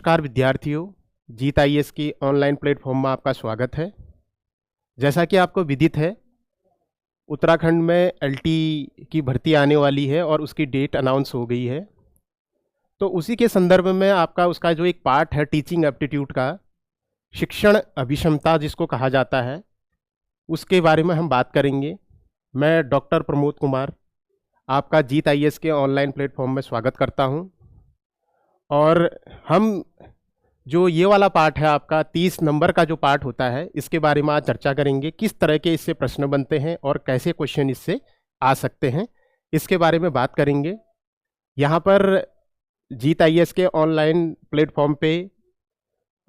नमस्कार विद्यार्थियों, जीत आईएएस की ऑनलाइन प्लेटफॉर्म में आपका स्वागत है। जैसा कि आपको विदित है, उत्तराखंड में एलटी की भर्ती आने वाली है और उसकी डेट अनाउंस हो गई है। तो उसी के संदर्भ में आपका उसका जो एक पार्ट है टीचिंग एप्टीट्यूड का, शिक्षण अभिक्षमता जिसको कहा जाता है, उसके बारे में हम बात करेंगे। मैं डॉक्टर प्रमोद कुमार आपका जीत आईएएस के ऑनलाइन प्लेटफॉर्म में स्वागत करता हूं। और हम जो ये वाला पार्ट है आपका 30 नंबर का जो पार्ट होता है, इसके बारे में आज चर्चा करेंगे। किस तरह के इससे प्रश्न बनते हैं और कैसे क्वेश्चन इससे आ सकते हैं, इसके बारे में बात करेंगे। यहाँ पर जीत आईएएस के ऑनलाइन प्लेटफॉर्म पे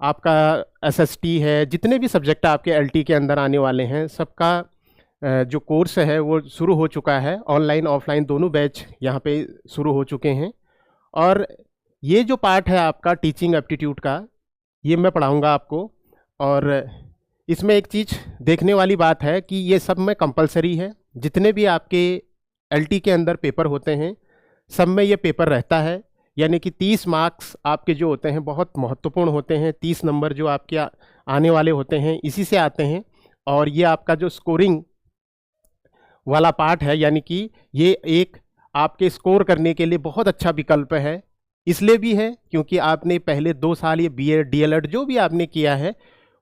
आपका एसएसटी है, जितने भी सब्जेक्ट आपके एलटी के अंदर आने वाले हैं, सबका जो कोर्स है वो शुरू हो चुका है। ऑनलाइन ऑफलाइन दोनों बैच यहाँ पे शुरू हो चुके हैं। और ये जो पार्ट है आपका टीचिंग एप्टीट्यूड का, ये मैं पढ़ाऊंगा आपको। और इसमें एक चीज़ देखने वाली बात है कि ये सब में कंपलसरी है। जितने भी आपके एलटी के अंदर पेपर होते हैं, सब में ये पेपर रहता है। यानी कि 30 मार्क्स आपके जो होते हैं बहुत महत्वपूर्ण होते हैं। 30 नंबर जो आपके आने वाले होते हैं इसी से आते हैं। और ये आपका जो स्कोरिंग वाला पार्ट है, यानी कि ये एक आपके स्कोर करने के लिए बहुत अच्छा विकल्प है। इसलिए भी है क्योंकि आपने पहले 2 साल ये बीएड डीएलएड जो भी आपने किया है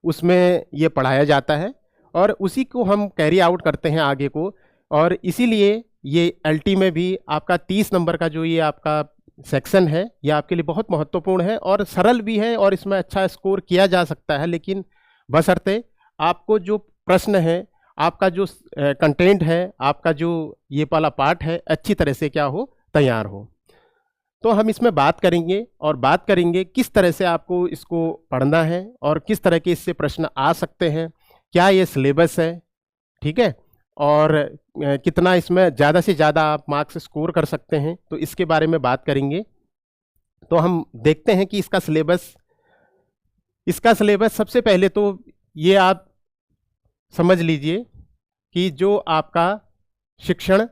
उसमें ये पढ़ाया जाता है और उसी को हम कैरी आउट करते हैं आगे को। और इसीलिए ये एलटी में भी आपका 30 नंबर का जो ये आपका सेक्शन है, ये आपके लिए बहुत महत्वपूर्ण है और सरल भी है और इसमें अच्छा स्कोर किया जा सकता है। लेकिन बशर्ते आपको जो प्रश्न है, आपका जो कंटेंट है, आपका जो ये वाला पार्ट है, अच्छी तरह से क्या हो, तैयार हो। तो हम इसमें बात करेंगे और बात करेंगे किस तरह से आपको इसको पढ़ना है और किस तरह के इससे प्रश्न आ सकते हैं, क्या ये सिलेबस है, ठीक है, और कितना इसमें ज़्यादा से ज़्यादा आप मार्क्स स्कोर कर सकते हैं, तो इसके बारे में बात करेंगे। तो हम देखते हैं कि इसका सिलेबस सबसे पहले तो ये आप समझ लीजिए कि जो आपका शिक्षण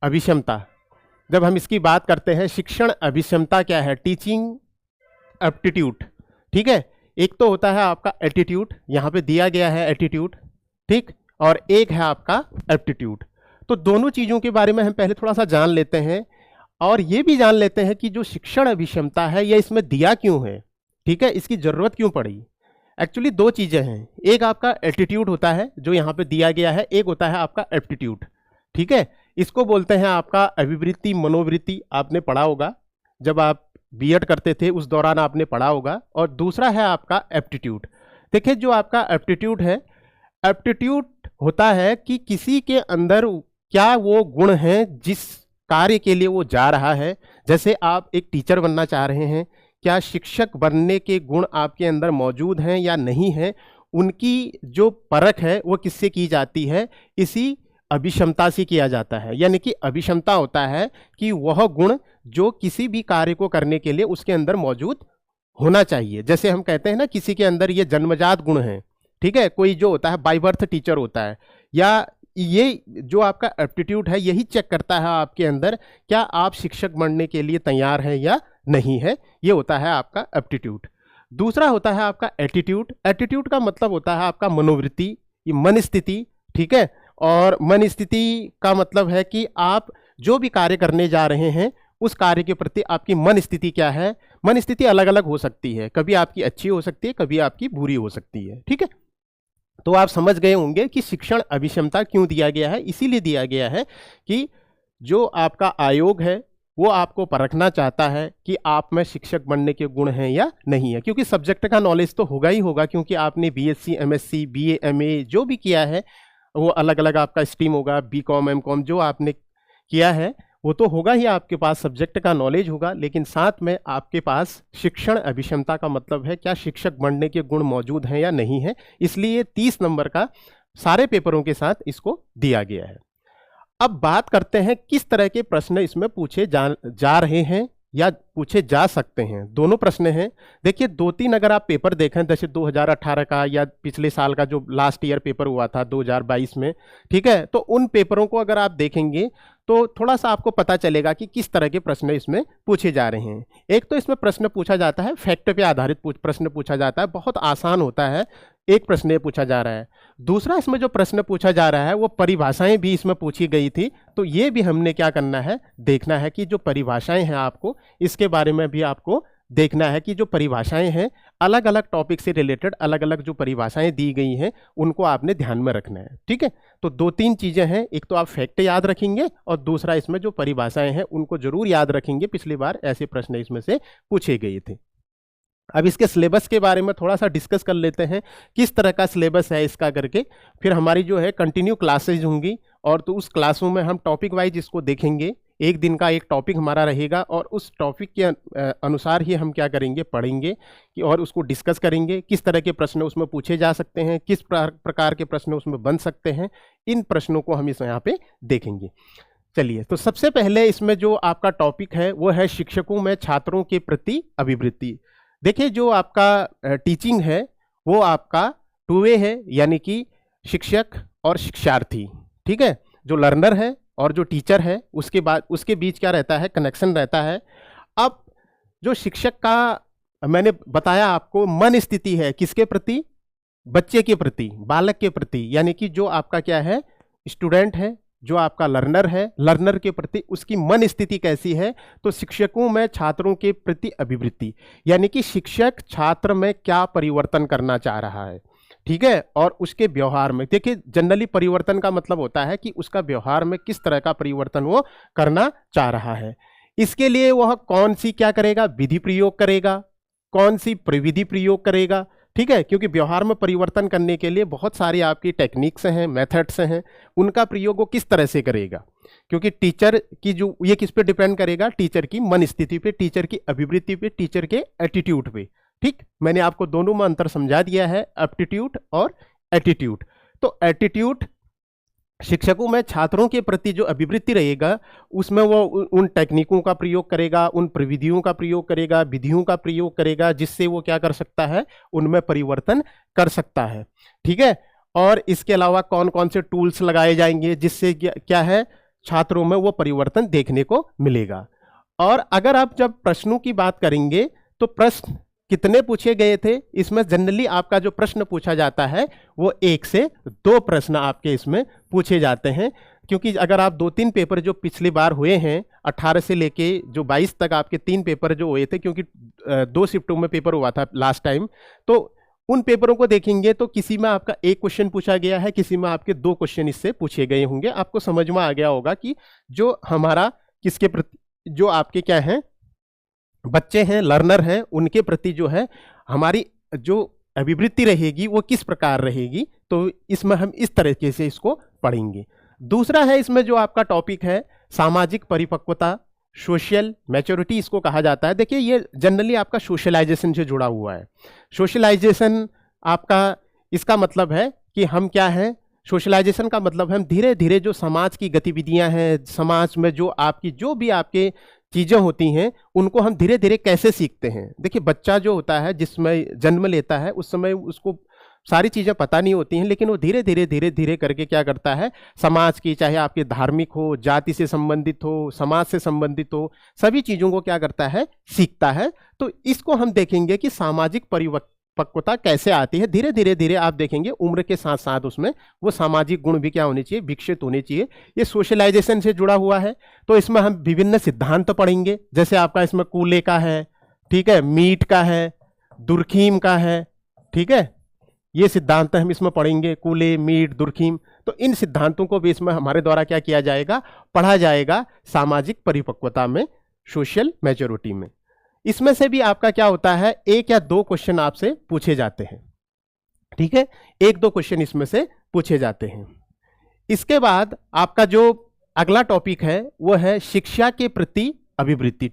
अभिक्षमता, जब हम इसकी बात करते हैं, शिक्षण अभिक्षमता क्या है, टीचिंग एप्टीट्यूड, ठीक है। एक तो होता है आपका एटीट्यूड, यहाँ पे दिया गया है एटीट्यूड, ठीक, और एक है आपका एप्टीट्यूड। तो दोनों चीज़ों के बारे में हम पहले थोड़ा सा जान लेते हैं और ये भी जान लेते हैं कि जो शिक्षण अभिक्षमता है यह इसमें दिया क्यों है, ठीक है, इसकी ज़रूरत क्यों पड़ी। एक्चुअली 2 चीज़ें हैं, एक आपका एटीट्यूड होता है जो यहाँ पे दिया गया है, एक होता है आपका एप्टीट्यूड, ठीक है। इसको बोलते हैं आपका अभिवृत्ति मनोवृत्ति, आपने पढ़ा होगा जब आप बीएड करते थे उस दौरान आपने पढ़ा होगा। और दूसरा है आपका एप्टीट्यूड। देखिए जो आपका एप्टीट्यूड है, एप्टीट्यूड होता है कि किसी के अंदर क्या वो गुण हैं जिस कार्य के लिए वो जा रहा है। जैसे आप एक टीचर बनना चाह रहे हैं, क्या शिक्षक बनने के गुण आपके अंदर मौजूद हैं या नहीं हैं, उनकी जो परख है वो किससे की जाती है, इसी अभिक्षमता से किया जाता है। यानी कि अभिक्षमता होता है कि वह गुण जो किसी भी कार्य को करने के लिए उसके अंदर मौजूद होना चाहिए। जैसे हम कहते हैं ना, किसी के अंदर ये जन्मजात गुण हैं, ठीक है, कोई जो होता है बाय बर्थ टीचर होता है, या ये जो आपका एप्टीट्यूड है यही चेक करता है आपके अंदर क्या आप शिक्षक बनने के लिए तैयार हैं या नहीं है, ये होता है आपका एप्टीट्यूड। दूसरा होता है आपका एटीट्यूड। एटीट्यूड का मतलब होता है आपका मनोवृत्ति, ये मन स्थिति, ठीक है। और मन स्थिति का मतलब है कि आप जो भी कार्य करने जा रहे हैं उस कार्य के प्रति आपकी मन स्थिति क्या है। मन स्थिति अलग अलग हो सकती है, कभी आपकी अच्छी हो सकती है, कभी आपकी बुरी हो सकती है, ठीक है। तो आप समझ गए होंगे कि शिक्षण अभिक्षमता क्यों दिया गया है। इसीलिए दिया गया है कि जो आपका आयोग है वो आपको परखना चाहता है कि आप में शिक्षक बनने के गुण हैं या नहीं है। क्योंकि सब्जेक्ट का नॉलेज तो होगा ही होगा, क्योंकि आपने बीएससी एमएससी बीए एमए जो भी किया है वो अलग अलग आपका स्ट्रीम होगा, बीकॉम एमकॉम जो आपने किया है वो तो होगा ही, आपके पास सब्जेक्ट का नॉलेज होगा। लेकिन साथ में आपके पास शिक्षण अभिक्षमता का मतलब है क्या शिक्षक बनने के गुण मौजूद हैं या नहीं है। इसलिए 30 नंबर का सारे पेपरों के साथ इसको दिया गया है। अब बात करते हैं किस तरह के प्रश्न इसमें पूछे जा रहे हैं या पूछे जा सकते हैं। दोनों प्रश्न हैं। देखिए 2-3 अगर आप पेपर देखें, जैसे 2018 का या पिछले साल का जो लास्ट ईयर पेपर हुआ था 2022 में, ठीक है, तो उन पेपरों को अगर आप देखेंगे तो थोड़ा सा आपको पता चलेगा कि किस तरह के प्रश्न इसमें पूछे जा रहे हैं। एक तो इसमें प्रश्न पूछा जाता है, फैक्ट पे आधारित प्रश्न पूछा जाता है, बहुत आसान होता है, एक प्रश्न ये पूछा जा रहा है। दूसरा इसमें जो प्रश्न पूछा जा रहा है वो परिभाषाएं भी इसमें पूछी गई थी, तो ये भी हमने क्या करना है, देखना है कि जो परिभाषाएं हैं आपको इसके बारे में भी आपको देखना है कि जो परिभाषाएं हैं अलग अलग टॉपिक से रिलेटेड अलग अलग जो परिभाषाएं दी गई हैं उनको आपने ध्यान में रखना है। ठीक है, तो दो तीन चीजें हैं, एक तो आप फैक्ट याद रखेंगे और दूसरा इसमें जो परिभाषाएं हैं उनको जरूर याद रखेंगे, पिछली बार ऐसे प्रश्न इसमें से पूछे गए थे। अब इसके सिलेबस के बारे में थोड़ा सा डिस्कस कर लेते हैं, किस तरह का सिलेबस है इसका करके। फिर हमारी जो है कंटिन्यू क्लासेज होंगी और तो उस क्लासों में हम टॉपिक वाइज इसको देखेंगे, एक दिन का एक टॉपिक हमारा रहेगा और उस टॉपिक के अनुसार ही हम क्या करेंगे, पढ़ेंगे कि और उसको डिस्कस करेंगे, किस तरह के प्रश्न उसमें पूछे जा सकते हैं, किस प्रकार के प्रश्न उसमें बन सकते हैं, इन प्रश्नों को हम इस यहाँ पे देखेंगे। चलिए, तो सबसे पहले इसमें जो आपका टॉपिक है वो है शिक्षकों में छात्रों के प्रति अभिवृत्ति। देखिए, जो आपका टीचिंग है वो आपका टू वे है, यानी कि शिक्षक और शिक्षार्थी। ठीक है, जो लर्नर है और जो टीचर है उसके बाद उसके बीच क्या रहता है, कनेक्शन रहता है। अब जो शिक्षक का मैंने बताया आपको मन स्थिति है किसके प्रति, बच्चे के प्रति, बालक के प्रति, यानी कि जो आपका क्या है, स्टूडेंट है, जो आपका लर्नर है, लर्नर के प्रति उसकी मन स्थिति कैसी है। तो शिक्षकों में छात्रों के प्रति अभिवृत्ति, यानी कि शिक्षक छात्र में क्या परिवर्तन करना चाह रहा है। ठीक है, और उसके व्यवहार में, देखिए जनरली परिवर्तन का मतलब होता है कि उसका व्यवहार में किस तरह का परिवर्तन वो करना चाह रहा है। इसके लिए वह कौन सी क्या करेगा, विधि प्रयोग करेगा, कौन सी प्रविधि प्रयोग करेगा। ठीक है, क्योंकि व्यवहार में परिवर्तन करने के लिए बहुत सारी आपकी टेक्निक्स हैं, मेथड्स हैं, उनका प्रयोग वो किस तरह से करेगा, क्योंकि टीचर की जो ये किस पे डिपेंड करेगा, टीचर की मन स्थिति पे, टीचर की अभिवृत्ति पे, टीचर के एटीट्यूड पे। ठीक, मैंने आपको दोनों में अंतर समझा दिया है, एप्टीट्यूड और एटीट्यूड। तो एटीट्यूड शिक्षकों में छात्रों के प्रति जो अभिवृत्ति रहेगा उसमें वो उन टेक्निकों का प्रयोग करेगा, उन प्रविधियों का प्रयोग करेगा, विधियों का प्रयोग करेगा, जिससे वो क्या कर सकता है, उनमें परिवर्तन कर सकता है। ठीक है, और इसके अलावा कौन कौन से टूल्स लगाए जाएंगे जिससे क्या है, छात्रों में वो परिवर्तन देखने को मिलेगा। और अगर आप जब प्रश्नों की बात करेंगे तो प्रश्न कितने पूछे गए थे, इसमें जनरली आपका जो प्रश्न पूछा जाता है वो 1 से 2 प्रश्न आपके इसमें पूछे जाते हैं, क्योंकि अगर आप 2-3 पेपर जो पिछली बार हुए हैं 18 से लेके जो 22 तक आपके 3 पेपर जो हुए थे, क्योंकि 2 शिफ्टों में पेपर हुआ था लास्ट टाइम, तो उन पेपरों को देखेंगे तो किसी में आपका 1 क्वेश्चन पूछा गया है, किसी में आपके 2 क्वेश्चन इससे पूछे गए होंगे। आपको समझ में आ गया होगा कि जो हमारा किसके प्रति, जो आपके क्या है बच्चे हैं, लर्नर हैं, उनके प्रति जो है हमारी जो अभिवृत्ति रहेगी वो किस प्रकार रहेगी। तो इसमें हम इस तरीके से इसको पढ़ेंगे। दूसरा है इसमें जो आपका टॉपिक है सामाजिक परिपक्वता, सोशल मैच्योरिटी इसको कहा जाता है। देखिए, ये जनरली आपका सोशलाइजेशन से जुड़ा हुआ है। सोशलाइजेशन आपका इसका मतलब है कि हम क्या है, सोशलाइजेशन का मतलब हम धीरे धीरे जो समाज की गतिविधियां हैं, समाज में जो आपकी जो भी आपके चीज़ें होती हैं उनको हम धीरे धीरे कैसे सीखते हैं। देखिए, बच्चा जो होता है जिसमें जन्म लेता है उस समय उसको सारी चीज़ें पता नहीं होती हैं, लेकिन वो धीरे धीरे करके क्या करता है, समाज की, चाहे आपके धार्मिक हो, जाति से संबंधित हो, समाज से संबंधित हो, सभी चीज़ों को क्या करता है, सीखता है। तो इसको हम देखेंगे कि सामाजिक परिपक्वता कैसे आती है। धीरे धीरे आप देखेंगे उम्र के साथ साथ उसमें वो सामाजिक गुण भी क्या होने चाहिए, विकसित होने चाहिए। ये सोशलाइजेशन से जुड़ा हुआ है। तो इसमें हम विभिन्न सिद्धांत पढ़ेंगे, जैसे आपका इसमें कूले का है, ठीक है, मीट का है, दुर्खीम का है। ठीक है, ये सिद्धांत हम इसमें पढ़ेंगे, कूले, मीट, दुर्खीम। तो इन सिद्धांतों को भी इसमें हमारे द्वारा क्या किया जाएगा, पढ़ा जाएगा सामाजिक परिपक्वता में, सोशल मैच्योरिटी में। इसमें से भी आपका क्या होता है, 1 या 2 क्वेश्चन आपसे पूछे जाते हैं। ठीक है, 1-2 क्वेश्चन इसमें से पूछे जाते हैं। इसके बाद आपका जो अगला टॉपिक है वो है शिक्षा के प्रति अभिवृत्ति,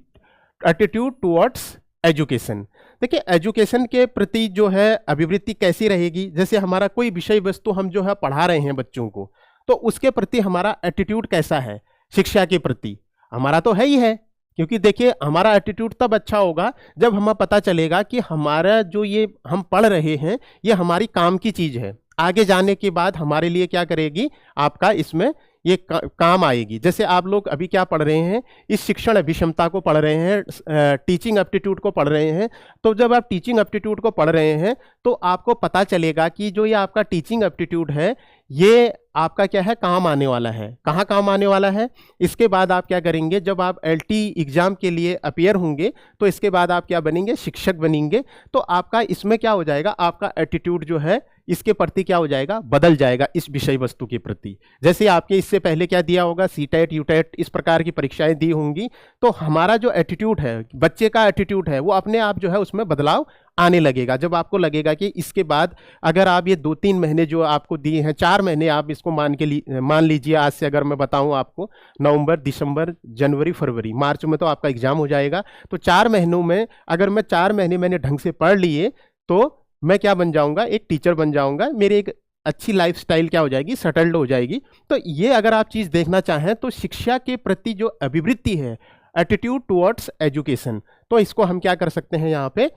एटीट्यूड टुवर्ड्स एजुकेशन। देखिए, एजुकेशन के प्रति जो है अभिवृत्ति कैसी रहेगी, जैसे हमारा कोई विषय वस्तु हम जो है पढ़ा रहे हैं बच्चों को, तो उसके प्रति हमारा एटीट्यूड कैसा है, शिक्षा के प्रति हमारा तो है ही है। क्योंकि देखिए, हमारा एटीट्यूड तब अच्छा होगा जब हमें पता चलेगा कि हमारा जो ये हम पढ़ रहे हैं ये हमारी काम की चीज़ है, आगे जाने के बाद हमारे लिए क्या करेगी, आपका इसमें ये काम आएगी। जैसे आप लोग अभी क्या पढ़ रहे हैं, इस शिक्षण अभिक्षमता को पढ़ रहे हैं, टीचिंग एप्टीट्यूड को पढ़ रहे हैं। तो जब आप टीचिंग एप्टीट्यूड को पढ़ रहे हैं तो आपको पता चलेगा कि जो ये आपका टीचिंग एप्टीट्यूड है ये आपका क्या है, काम आने वाला है। कहाँ काम आने वाला है? इसके बाद आप क्या करेंगे, जब आप एलटी एग्जाम के लिए अपीयर होंगे तो इसके बाद आप क्या बनेंगे, शिक्षक बनेंगे। तो आपका इसमें क्या हो जाएगा, आपका एटीट्यूड जो है इसके प्रति क्या हो जाएगा, बदल जाएगा इस विषय वस्तु के प्रति। जैसे आपके इससे पहले क्या दिया होगा, सीटेट यूटेट इस प्रकार की परीक्षाएं दी होंगी, तो हमारा जो एटीट्यूड है, बच्चे का एटीट्यूड है, वो अपने आप जो है उसमें बदलाव आने लगेगा। जब आपको लगेगा कि इसके बाद अगर आप ये 2-3 महीने जो आपको दिए हैं, 4 महीने आप इसको मान लीजिए, आज से अगर मैं बताऊं आपको, नवंबर, दिसंबर, जनवरी, फरवरी, मार्च में तो आपका एग्जाम हो जाएगा। तो 4 महीनों में अगर मैं 4 महीने मैंने ढंग से पढ़ लिए तो मैं क्या बन जाऊंगा, एक टीचर बन जाऊंगा। मेरी एक अच्छी लाइफस्टाइल क्या हो जाएगी, सेटल्ड हो जाएगी। तो ये अगर आप चीज देखना चाहें तो शिक्षा के प्रति जो अभिवृत्ति है, एटीट्यूड टुवर्ड्स एजुकेशन, तो इसको हम क्या कर सकते हैं, यहाँ पे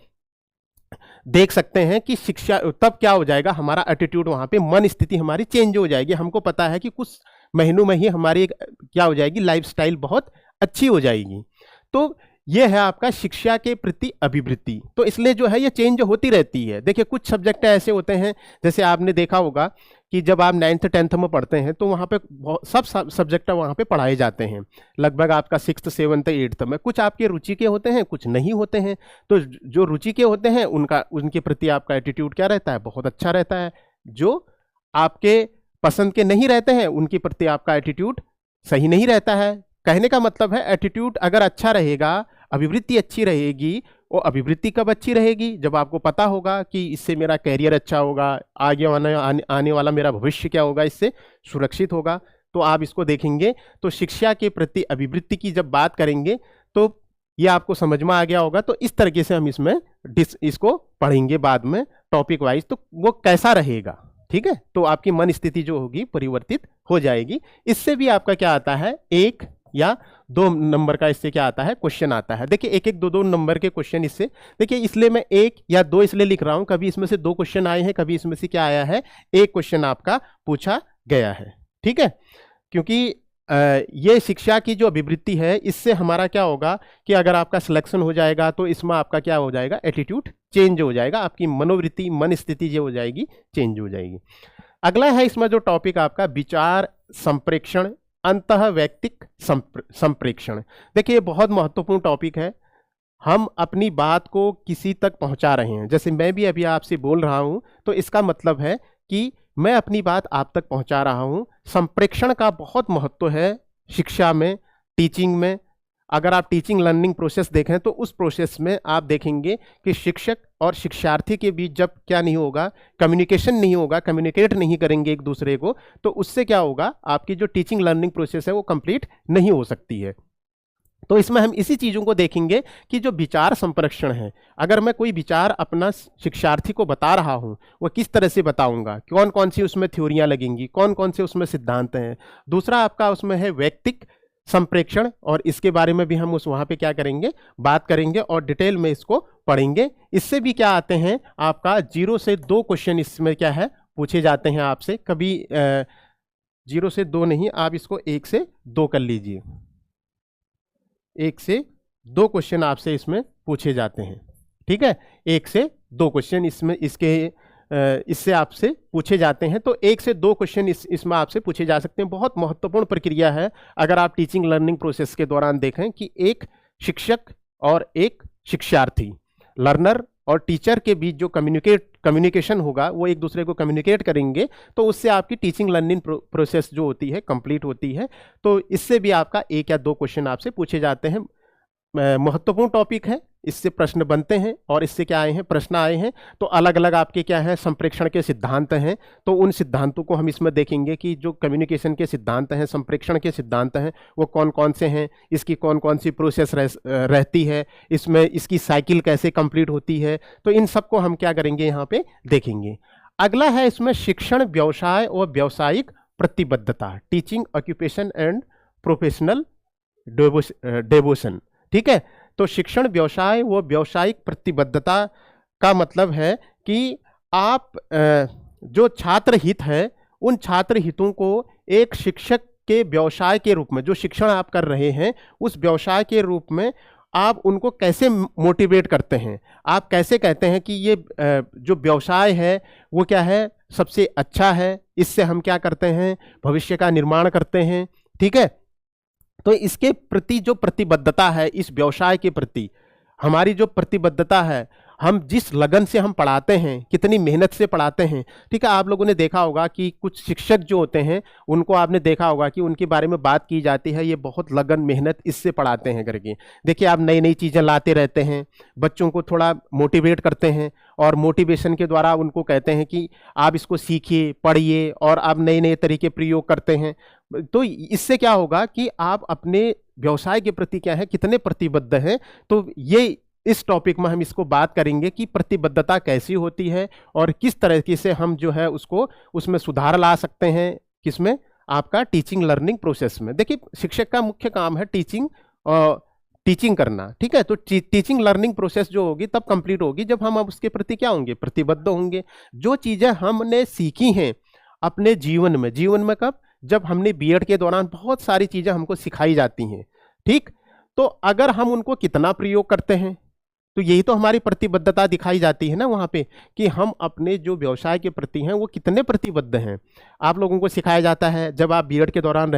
देख सकते हैं कि शिक्षा तब क्या हो जाएगा, हमारा एटीट्यूड, वहां पे मन स्थिति हमारी चेंज हो जाएगी। हमको पता है कि कुछ महीनों में ही हमारी क्या हो जाएगी, लाइफस्टाइल बहुत अच्छी हो जाएगी। तो ये है आपका शिक्षा के प्रति अभिवृत्ति। तो इसलिए जो है ये चेंज होती रहती है। देखिए कुछ सब्जेक्ट ऐसे होते हैं, जैसे आपने देखा होगा कि जब आप 9th 10th में पढ़ते हैं तो वहाँ पे सब सब्जेक्ट वहाँ पे पढ़ाए जाते हैं, लगभग आपका 6th 7th 8th में। कुछ आपके रुचि के होते हैं, कुछ नहीं होते हैं। तो जो रुचि के होते हैं उनके प्रति आपका एटीट्यूड क्या रहता है, बहुत अच्छा रहता है। जो आपके पसंद के नहीं रहते हैं उनके प्रति आपका एटीट्यूड सही नहीं रहता है। कहने का मतलब है एटीट्यूड अगर अच्छा रहेगा, अभिवृत्ति अच्छी रहेगी। वो अभिवृत्ति कब अच्छी रहेगी, जब आपको पता होगा कि इससे मेरा कैरियर अच्छा होगा, आगे आने वाला मेरा भविष्य क्या होगा, इससे सुरक्षित होगा। तो आप इसको देखेंगे। तो शिक्षा के प्रति अभिवृत्ति की जब बात करेंगे तो ये आपको समझ में आ गया होगा। तो इस तरीके से हम इसमें इसको पढ़ेंगे बाद में टॉपिक वाइज, तो वो कैसा रहेगा, ठीक है। तो आपकी मन स्थिति जो होगी परिवर्तित हो जाएगी। इससे भी आपका क्या आता है, 1 या 2 नंबर का इससे क्या आता है, क्वेश्चन आता है। देखिए 1-1 2-2 नंबर के क्वेश्चन इससे, देखिए इसलिए मैं 1 या 2 इसलिए लिख रहा हूं, कभी इसमें से 2 क्वेश्चन आए हैं, कभी इसमें से क्या आया है, 1 क्वेश्चन आपका पूछा गया है, ठीक है। क्योंकि ये शिक्षा की जो अभिवृत्ति है, इससे हमारा क्या होगा कि अगर आपका सिलेक्शन हो जाएगा तो इसमें आपका क्या हो जाएगा, एटीट्यूड चेंज हो जाएगा, आपकी मनोवृत्ति, मन स्थिति जो हो जाएगी चेंज हो जाएगी। अगला है इसमें जो टॉपिक आपका विचार संप्रेक्षण, अंतः वैयक्तिक संप्रेक्षण। देखिए बहुत महत्वपूर्ण टॉपिक है। हम अपनी बात को किसी तक पहुंचा रहे हैं, जैसे मैं भी अभी आपसे बोल रहा हूं, तो इसका मतलब है कि मैं अपनी बात आप तक पहुंचा रहा हूं। संप्रेक्षण का बहुत महत्व है शिक्षा में, टीचिंग में। अगर आप टीचिंग लर्निंग प्रोसेस देखें तो उस प्रोसेस में आप देखेंगे कि शिक्षक और शिक्षार्थी के बीच जब क्या नहीं होगा, कम्युनिकेशन नहीं होगा, कम्युनिकेट नहीं करेंगे एक दूसरे को, तो उससे क्या होगा, आपकी जो टीचिंग लर्निंग प्रोसेस है वो कंप्लीट नहीं हो सकती है। तो इसमें हम इसी चीज़ों को देखेंगे कि जो विचार संप्रेक्षण है, अगर मैं कोई विचार अपना शिक्षार्थी को बता रहा हूं, वो किस तरह से बताऊंगा, कौन कौन सी उसमें थ्योरियां लगेंगी, कौन कौन से उसमें सिद्धांत हैं। दूसरा आपका उसमें है वैयक्तिक संप्रेक्षण, और इसके बारे में भी हम वहां पे क्या करेंगे, बात करेंगे और डिटेल में इसको पढ़ेंगे। इससे भी क्या आते हैं, आपका 0 से 2 क्वेश्चन इसमें क्या है, पूछे जाते हैं आपसे। कभी 0 से 2 नहीं, आप इसको 1 से 2 कर लीजिए। 1 से 2 क्वेश्चन आपसे इसमें पूछे जाते हैं, ठीक है। 1 से 2 क्वेश्चन इसमें इससे आपसे पूछे जाते हैं। तो 1 से 2 क्वेश्चन इसमें आपसे पूछे जा सकते हैं। बहुत महत्वपूर्ण प्रक्रिया है। अगर आप टीचिंग लर्निंग प्रोसेस के दौरान देखें कि एक शिक्षक और एक शिक्षार्थी, लर्नर और टीचर के बीच जो कम्युनिकेशन होगा, वो एक दूसरे को कम्युनिकेट करेंगे, तो उससे आपकी टीचिंग लर्निंग प्रोसेस जो होती है कंप्लीट होती है। तो इससे भी आपका 1 या 2 क्वेश्चन आपसे पूछे जाते हैं। महत्वपूर्ण टॉपिक है, इससे प्रश्न बनते हैं और इससे क्या आए हैं, प्रश्न आए हैं। तो अलग अलग आपके क्या है, संप्रेक्षण के सिद्धांत हैं। तो उन सिद्धांतों को हम इसमें देखेंगे कि जो कम्युनिकेशन के सिद्धांत हैं, संप्रेक्षण के सिद्धांत हैं, वो कौन कौन से हैं, इसकी कौन कौन सी प्रोसेस रहती है, इसमें इसकी साइकिल कैसे कंप्लीट होती है। तो इन सबको हम क्या करेंगे, यहाँ पे देखेंगे। अगला है इसमें शिक्षण, व्यवसाय और व्यावसायिक प्रतिबद्धता, टीचिंग ऑक्यूपेशन एंड प्रोफेशनल डेवोशन, ठीक है। तो शिक्षण, व्यवसाय व व्यावसायिक प्रतिबद्धता का मतलब है कि आप जो छात्र हित है, उन छात्र हितों को एक शिक्षक के व्यवसाय के रूप में, जो शिक्षण आप कर रहे हैं उस व्यवसाय के रूप में आप उनको कैसे मोटिवेट करते हैं, आप कैसे कहते हैं कि ये जो व्यवसाय है वो क्या है, सबसे अच्छा है, इससे हम क्या करते हैं, भविष्य का निर्माण करते हैं। ठीक है, तो इसके प्रति जो प्रतिबद्धता है, इस व्यवसाय के प्रति हमारी जो प्रतिबद्धता है, हम जिस लगन से हम पढ़ाते हैं, कितनी मेहनत से पढ़ाते हैं। ठीक है, आप लोगों ने देखा होगा कि कुछ शिक्षक जो होते हैं उनको आपने देखा होगा कि उनके बारे में बात की जाती है, ये बहुत लगन मेहनत इससे पढ़ाते हैं करके। देखिए, आप नई नई चीज़ें लाते रहते हैं, बच्चों को थोड़ा मोटिवेट करते हैं और मोटिवेशन के द्वारा उनको कहते हैं कि आप इसको सीखिए, पढ़िए और आप नए नए तरीके प्रयोग करते हैं। तो इससे क्या होगा कि आप अपने व्यवसाय के प्रति क्या है, कितने प्रतिबद्ध हैं। तो ये इस टॉपिक में हम इसको बात करेंगे कि प्रतिबद्धता कैसी होती है और किस तरीके से हम जो है उसको उसमें सुधार ला सकते हैं। किसमें, आपका टीचिंग लर्निंग प्रोसेस में। देखिए, शिक्षक का मुख्य काम है टीचिंग करना। ठीक है, तो टीचिंग लर्निंग प्रोसेस जो होगी तब कंप्लीट होगी जब हम अब उसके प्रति क्या होंगे, प्रतिबद्ध होंगे। जो चीज़ें हमने सीखी हैं अपने जीवन में कब, जब हमने बीएड के दौरान बहुत सारी चीज़ें हमको सिखाई जाती हैं। ठीक, तो अगर हम उनको कितना प्रयोग करते हैं, तो यही तो हमारी प्रतिबद्धता दिखाई जाती है ना वहाँ पे, कि हम अपने जो व्यवसाय के प्रति हैं वो कितने प्रतिबद्ध हैं। आप लोगों को सिखाया जाता है, जब आप बीएड के दौरान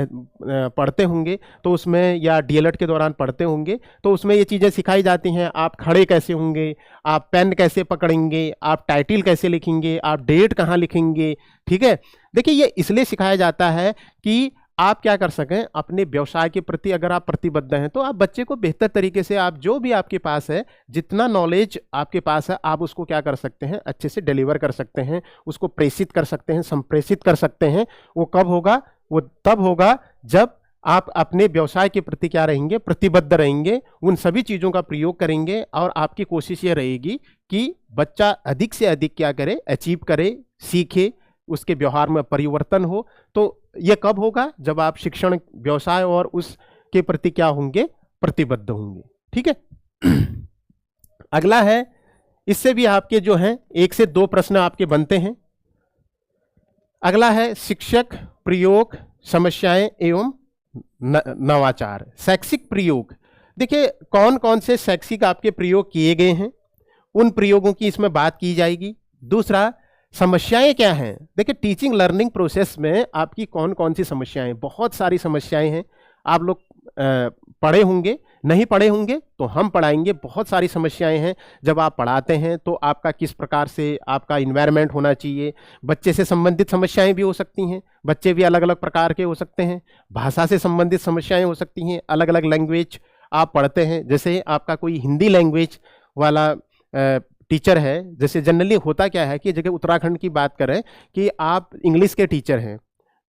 पढ़ते होंगे तो उसमें, या डीएलएड के दौरान पढ़ते होंगे तो उसमें ये चीज़ें सिखाई जाती हैं। आप खड़े कैसे होंगे, आप पेन कैसे पकड़ेंगे, आप टाइटल कैसे लिखेंगे, आप डेट कहाँ लिखेंगे। ठीक है, देखिए, ये इसलिए सिखाया जाता है कि आप क्या कर सकें, अपने व्यवसाय के प्रति अगर आप प्रतिबद्ध हैं तो आप बच्चे को बेहतर तरीके से, आप जो भी आपके पास है, जितना नॉलेज आपके पास है, आप उसको क्या कर सकते हैं, अच्छे से डिलीवर कर सकते हैं, उसको प्रेषित कर सकते हैं, संप्रेषित कर सकते हैं। वो कब होगा, वो तब होगा जब आप अपने व्यवसाय के प्रति क्या रहेंगे, प्रतिबद्ध रहेंगे, उन सभी चीज़ों का प्रयोग करेंगे और आपकी कोशिश ये रहेगी कि बच्चा अधिक से अधिक क्या करे, अचीव करे, सीखे, उसके व्यवहार में परिवर्तन हो। तो ये कब होगा, जब आप शिक्षण व्यवसाय और उसके प्रति क्या होंगे, प्रतिबद्ध होंगे। ठीक है, अगला है, इससे भी आपके जो हैं 1 से 2 प्रश्न आपके बनते हैं। अगला है शिक्षक प्रयोग, समस्याएं एवं नवाचार। शैक्षिक प्रयोग, देखिए कौन कौन से शैक्षिक आपके प्रयोग किए गए हैं, उन प्रयोगों की इसमें बात की जाएगी। दूसरा, समस्याएं क्या हैं। देखिए, टीचिंग लर्निंग प्रोसेस में आपकी कौन कौन सी समस्याएं, बहुत सारी समस्याएं हैं। आप लोग पढ़े होंगे, नहीं पढ़े होंगे तो हम पढ़ाएंगे। बहुत सारी समस्याएं हैं। जब आप पढ़ाते हैं तो आपका किस प्रकार से आपका इन्वायरमेंट होना चाहिए। बच्चे से संबंधित समस्याएं भी हो सकती हैं, बच्चे भी अलग अलग प्रकार के हो सकते हैं। भाषा से संबंधित समस्याएं हो सकती हैं, अलग अलग लैंग्वेज आप पढ़ते हैं। जैसे आपका कोई हिंदी लैंग्वेज वाला टीचर है, जैसे जनरली होता क्या है कि जगह उत्तराखंड की बात करें कि आप इंग्लिश के टीचर हैं,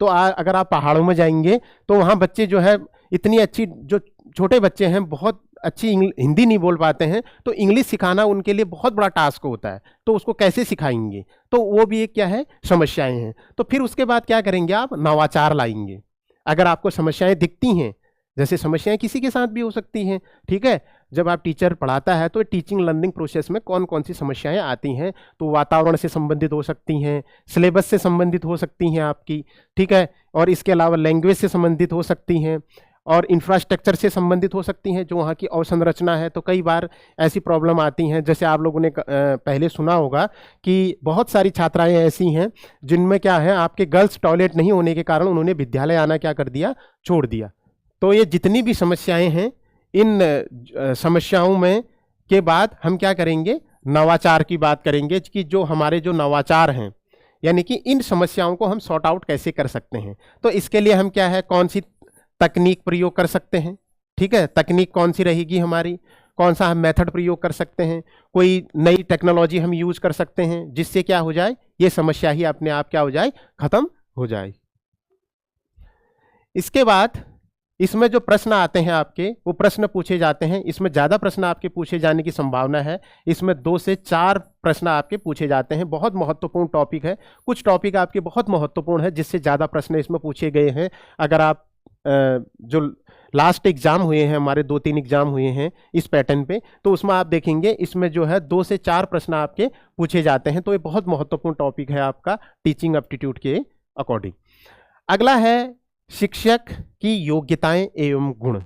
तो अगर आप पहाड़ों में जाएंगे तो वहाँ बच्चे जो है इतनी अच्छी, जो छोटे बच्चे हैं बहुत अच्छी हिंदी नहीं बोल पाते हैं, तो इंग्लिश सिखाना उनके लिए बहुत बड़ा टास्क होता है। तो उसको कैसे सिखाएंगे, तो वो भी एक क्या है, समस्याएं हैं। तो फिर उसके बाद क्या करेंगे, आप नवाचार लाएंगे। अगर आपको समस्याएं दिखती हैं, जैसे समस्याएं किसी के साथ भी हो सकती हैं। ठीक है, जब आप टीचर पढ़ाता है तो टीचिंग लर्निंग प्रोसेस में कौन कौन सी समस्याएं आती हैं, तो वातावरण से संबंधित हो सकती हैं, सिलेबस से संबंधित हो सकती हैं आपकी। ठीक है, और इसके अलावा लैंग्वेज से संबंधित हो सकती हैं और इंफ्रास्ट्रक्चर से संबंधित हो सकती हैं, जो वहाँ की अवसंरचना है। तो कई बार ऐसी प्रॉब्लम आती हैं, जैसे आप लोगों ने पहले सुना होगा कि बहुत सारी छात्राएं ऐसी हैं जिनमें क्या है, आपके गर्ल्स टॉयलेट नहीं होने के कारण उन्होंने विद्यालय आना क्या कर दिया, छोड़ दिया। तो ये जितनी भी समस्याएं हैं, इन समस्याओं में के बाद हम क्या करेंगे, नवाचार की बात करेंगे कि जो हमारे जो नवाचार हैं, यानी कि इन समस्याओं को हम सॉर्ट आउट कैसे कर सकते हैं। तो इसके लिए हम क्या है, कौन सी तकनीक प्रयोग कर सकते हैं। ठीक है, तकनीक कौन सी रहेगी हमारी, कौन सा हम मेथड प्रयोग कर सकते हैं, कोई नई टेक्नोलॉजी हम यूज कर सकते हैं जिससे क्या हो जाए, ये समस्या ही अपने आप क्या हो जाए, खत्म हो जाए। इसके बाद इसमें जो प्रश्न आते हैं आपके, वो प्रश्न पूछे जाते हैं। इसमें ज़्यादा प्रश्न आपके पूछे जाने की संभावना है। इसमें 2 से 4 प्रश्न आपके पूछे जाते हैं। बहुत महत्वपूर्ण टॉपिक है। कुछ टॉपिक आपके बहुत महत्वपूर्ण है जिससे ज़्यादा प्रश्न इसमें पूछे गए हैं। अगर आप जो लास्ट एग्जाम हुए हैं, हमारे 2-3 एग्जाम हुए हैं इस पैटर्न पे, तो उसमें आप देखेंगे इसमें जो है 2 से 4 प्रश्न आपके पूछे जाते हैं। तो ये बहुत महत्वपूर्ण टॉपिक है आपका टीचिंग एप्टीट्यूड के अकॉर्डिंग। अगला है शिक्षक की योग्यताएं एवं गुण।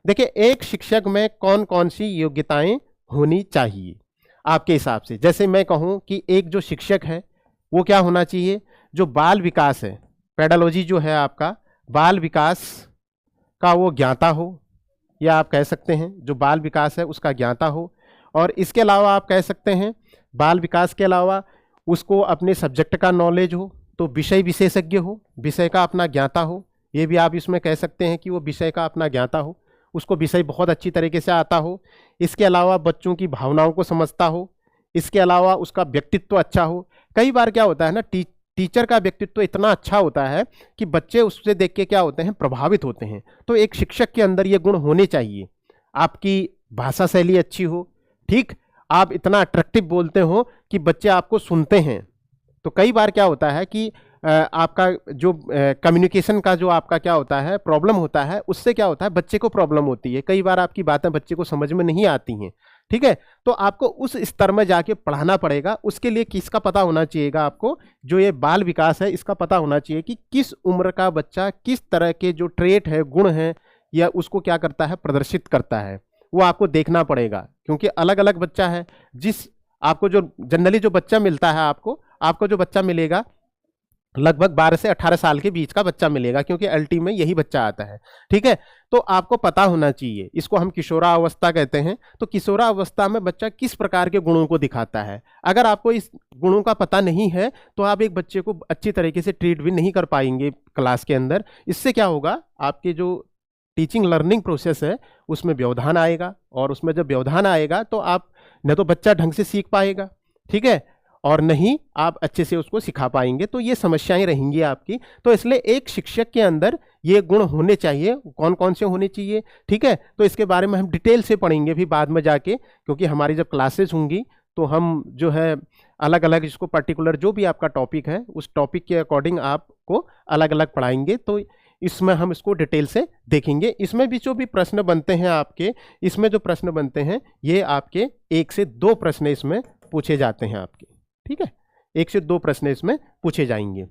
देखिए, एक शिक्षक में कौन कौन सी योग्यताएं होनी चाहिए आपके हिसाब से? जैसे मैं कहूं कि एक जो शिक्षक है वो क्या होना चाहिए, जो बाल विकास है, पेडालॉजी जो है आपका, बाल विकास का वो ज्ञाता हो, या आप कह सकते हैं जो बाल विकास है उसका ज्ञाता हो। और इसके अलावा आप कह सकते हैं बाल विकास के अलावा उसको अपने सब्जेक्ट का नॉलेज हो, तो विषय विशेषज्ञ हो, विषय का अपना ज्ञाता हो। ये भी आप इसमें कह सकते हैं कि वो विषय का अपना ज्ञाता हो, उसको विषय बहुत अच्छी तरीके से आता हो। इसके अलावा बच्चों की भावनाओं को समझता हो। इसके अलावा उसका व्यक्तित्व अच्छा हो। कई बार क्या होता है ना, टीचर का व्यक्तित्व इतना अच्छा होता है कि बच्चे उससे देख के क्या होते हैं, प्रभावित होते हैं। तो एक शिक्षक के अंदर ये गुण होने चाहिए। आपकी भाषा शैली अच्छी हो, ठीक, आप इतना अट्रैक्टिव बोलते हो कि बच्चे आपको सुनते हैं। तो कई बार क्या होता है कि आपका जो कम्युनिकेशन का जो आपका क्या होता है, प्रॉब्लम होता है, उससे क्या होता है, बच्चे को प्रॉब्लम होती है। कई बार आपकी बातें बच्चे को समझ में नहीं आती हैं, ठीक है। तो आपको उस स्तर में जाके पढ़ाना पड़ेगा। उसके लिए किसका पता होना चाहिएगा आपको, जो ये बाल विकास है इसका पता होना चाहिए कि किस उम्र का बच्चा किस तरह के जो ट्रेट है, गुण है, या उसको क्या करता है, प्रदर्शित करता है, वो आपको देखना पड़ेगा। क्योंकि अलग अलग बच्चा है। जिस आपको जो जनरली जो बच्चा मिलता है, आपको जो बच्चा मिलेगा लगभग 12 से 18 साल के बीच का बच्चा मिलेगा, क्योंकि एलटी में यही बच्चा आता है, ठीक है। तो आपको पता होना चाहिए, इसको हम किशोरावस्था कहते हैं। तो किशोरावस्था में बच्चा किस प्रकार के गुणों को दिखाता है। अगर आपको इस गुणों का पता नहीं है तो आप एक बच्चे को अच्छी तरीके से ट्रीट भी नहीं कर पाएंगे क्लास के अंदर। इससे क्या होगा, आपके जो टीचिंग लर्निंग प्रोसेस है उसमें व्यवधान आएगा, और उसमें जब व्यवधान आएगा तो आप न तो बच्चा ढंग से सीख पाएगा, ठीक है, और नहीं आप अच्छे से उसको सिखा पाएंगे। तो ये समस्याएं रहेंगी आपकी। तो इसलिए एक शिक्षक के अंदर ये गुण होने चाहिए। कौन कौन से होने चाहिए, ठीक है। तो इसके बारे में हम डिटेल से पढ़ेंगे भी बाद में जाके, क्योंकि हमारी जब क्लासेस होंगी तो हम जो है अलग अलग इसको पर्टिकुलर जो भी आपका टॉपिक है उस टॉपिक के अकॉर्डिंग आपको अलग अलग पढ़ाएंगे। तो इसमें हम इसको डिटेल से देखेंगे। इसमें भी जो भी प्रश्न बनते हैं आपके, इसमें जो प्रश्न बनते हैं ये आपके 1 से 2 प्रश्न इसमें पूछे जाते हैं आपके, ठीक है। 1 से 2 प्रश्न इसमें पूछे जाएंगे।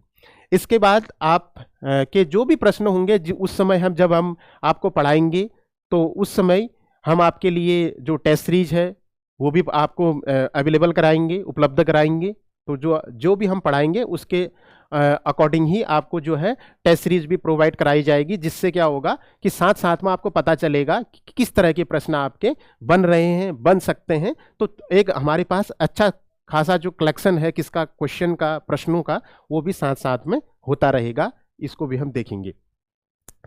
इसके बाद आप के जो भी प्रश्न होंगे उस समय जब हम आपको पढ़ाएंगे तो उस समय हम आपके लिए जो टेस्ट सीरीज है वो भी आपको अवेलेबल कराएंगे, उपलब्ध कराएंगे। तो जो भी हम पढ़ाएंगे उसके अकॉर्डिंग ही आपको जो है टेस्ट सीरीज भी प्रोवाइड कराई जाएगी, जिससे क्या होगा कि साथ साथ में आपको पता चलेगा कि किस तरह के प्रश्न आपके बन रहे हैं, बन सकते हैं। तो एक हमारे पास अच्छा खासा जो कलेक्शन है किसका, क्वेश्चन का, प्रश्नों का, वो भी साथ साथ में होता रहेगा। इसको भी हम देखेंगे।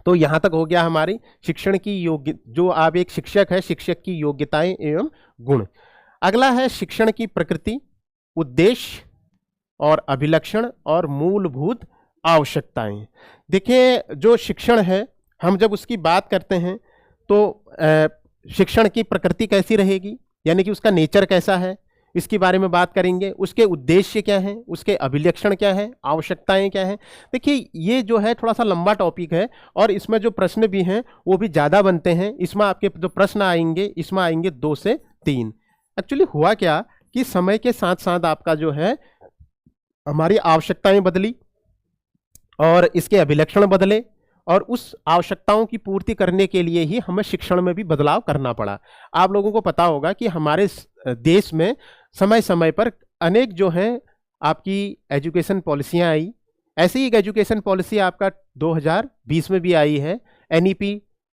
तो यहां तक हो गया हमारी शिक्षण की योग्य, जो आप एक शिक्षक है, शिक्षक की योग्यताएं एवं गुण। अगला है शिक्षण की प्रकृति, उद्देश्य और अभिलक्षण और मूलभूत आवश्यकताएं। देखिए, जो शिक्षण है हम जब उसकी बात करते हैं तो शिक्षण की प्रकृति कैसी रहेगी, यानी कि उसका नेचर कैसा है, इसके बारे में बात करेंगे। उसके उद्देश्य क्या हैं, उसके अभिलक्षण क्या है, आवश्यकताएं क्या हैं। देखिए, ये जो है थोड़ा सा लंबा टॉपिक है और इसमें जो प्रश्न भी हैं वो भी ज़्यादा बनते हैं। इसमें आपके जो प्रश्न आएंगे इसमें आएंगे 2 से 3। एक्चुअली हुआ क्या कि समय के साथ साथ आपका जो है हमारी आवश्यकताएं बदली और इसके अभिलक्षण बदले, और उस आवश्यकताओं की पूर्ति करने के लिए ही हमें शिक्षण में भी बदलाव करना पड़ा। आप लोगों को पता होगा कि हमारे देश में समय समय पर अनेक जो है आपकी एजुकेशन पॉलिसियां आई। ऐसी एक एजुकेशन पॉलिसी आपका 2020 में भी आई है, NEP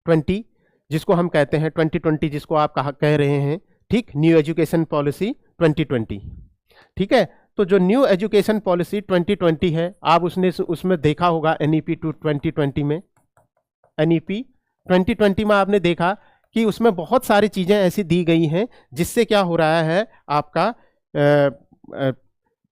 20, जिसको हम कहते हैं 2020, जिसको आप कह रहे हैं, ठीक, न्यू एजुकेशन पॉलिसी 2020, ठीक है। तो जो न्यू एजुकेशन पॉलिसी 2020 है, आप उसमें देखा होगा NEP 2020 में, NEP 2020 में आपने देखा कि उसमें बहुत सारी चीज़ें ऐसी दी गई हैं जिससे क्या हो रहा है, आपका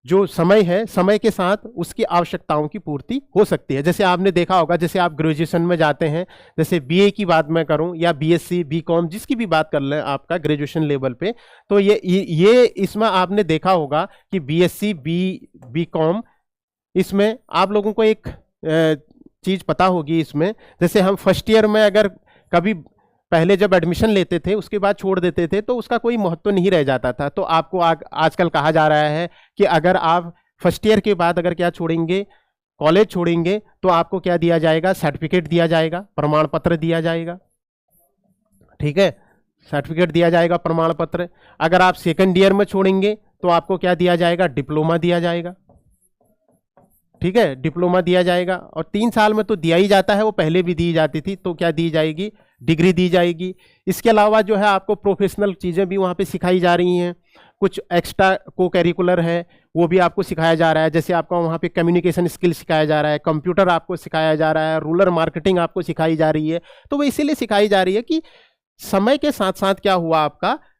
जो समय है, समय के साथ उसकी आवश्यकताओं की पूर्ति हो सकती है। जैसे आपने देखा होगा, जैसे आप ग्रेजुएशन में जाते हैं, जैसे BA की बात मैं करूं या BSc BCom जिसकी भी बात कर लें आपका ग्रेजुएशन लेवल पे, तो ये इसमें आपने देखा होगा कि BSc BCom, इसमें आप लोगों को एक चीज़ पता होगी। इसमें जैसे हम फर्स्ट ईयर में अगर कभी पहले जब एडमिशन लेते थे उसके बाद छोड़ देते थे तो उसका कोई महत्व नहीं रह जाता था। तो आपको आजकल कहा जा रहा है कि अगर आप फर्स्ट ईयर के बाद अगर क्या छोड़ेंगे, कॉलेज छोड़ेंगे तो आपको क्या दिया जाएगा, सर्टिफिकेट दिया जाएगा, प्रमाण पत्र दिया जाएगा, ठीक है, सर्टिफिकेट दिया जाएगा, प्रमाण पत्र। अगर आप सेकंड ईयर में छोड़ेंगे तो आपको क्या दिया जाएगा, डिप्लोमा दिया जाएगा, ठीक है, डिप्लोमा दिया जाएगा। और 3 साल में तो दिया ही जाता है, वो पहले भी दी जाती थी, तो क्या दी जाएगी, डिग्री दी जाएगी। इसके अलावा जो है आपको प्रोफेशनल चीज़ें भी वहाँ पे सिखाई जा रही हैं, कुछ एक्स्ट्रा को करिकुलर है वो भी आपको सिखाया जा रहा है। जैसे आपका वहाँ पे कम्युनिकेशन स्किल सिखाया जा रहा है, कंप्यूटर आपको सिखाया जा रहा है, रूरल मार्केटिंग आपको सिखाई जा रही है। तो वो इसीलिए सिखाई जा रही है कि समय के साथ साथ क्या हुआ,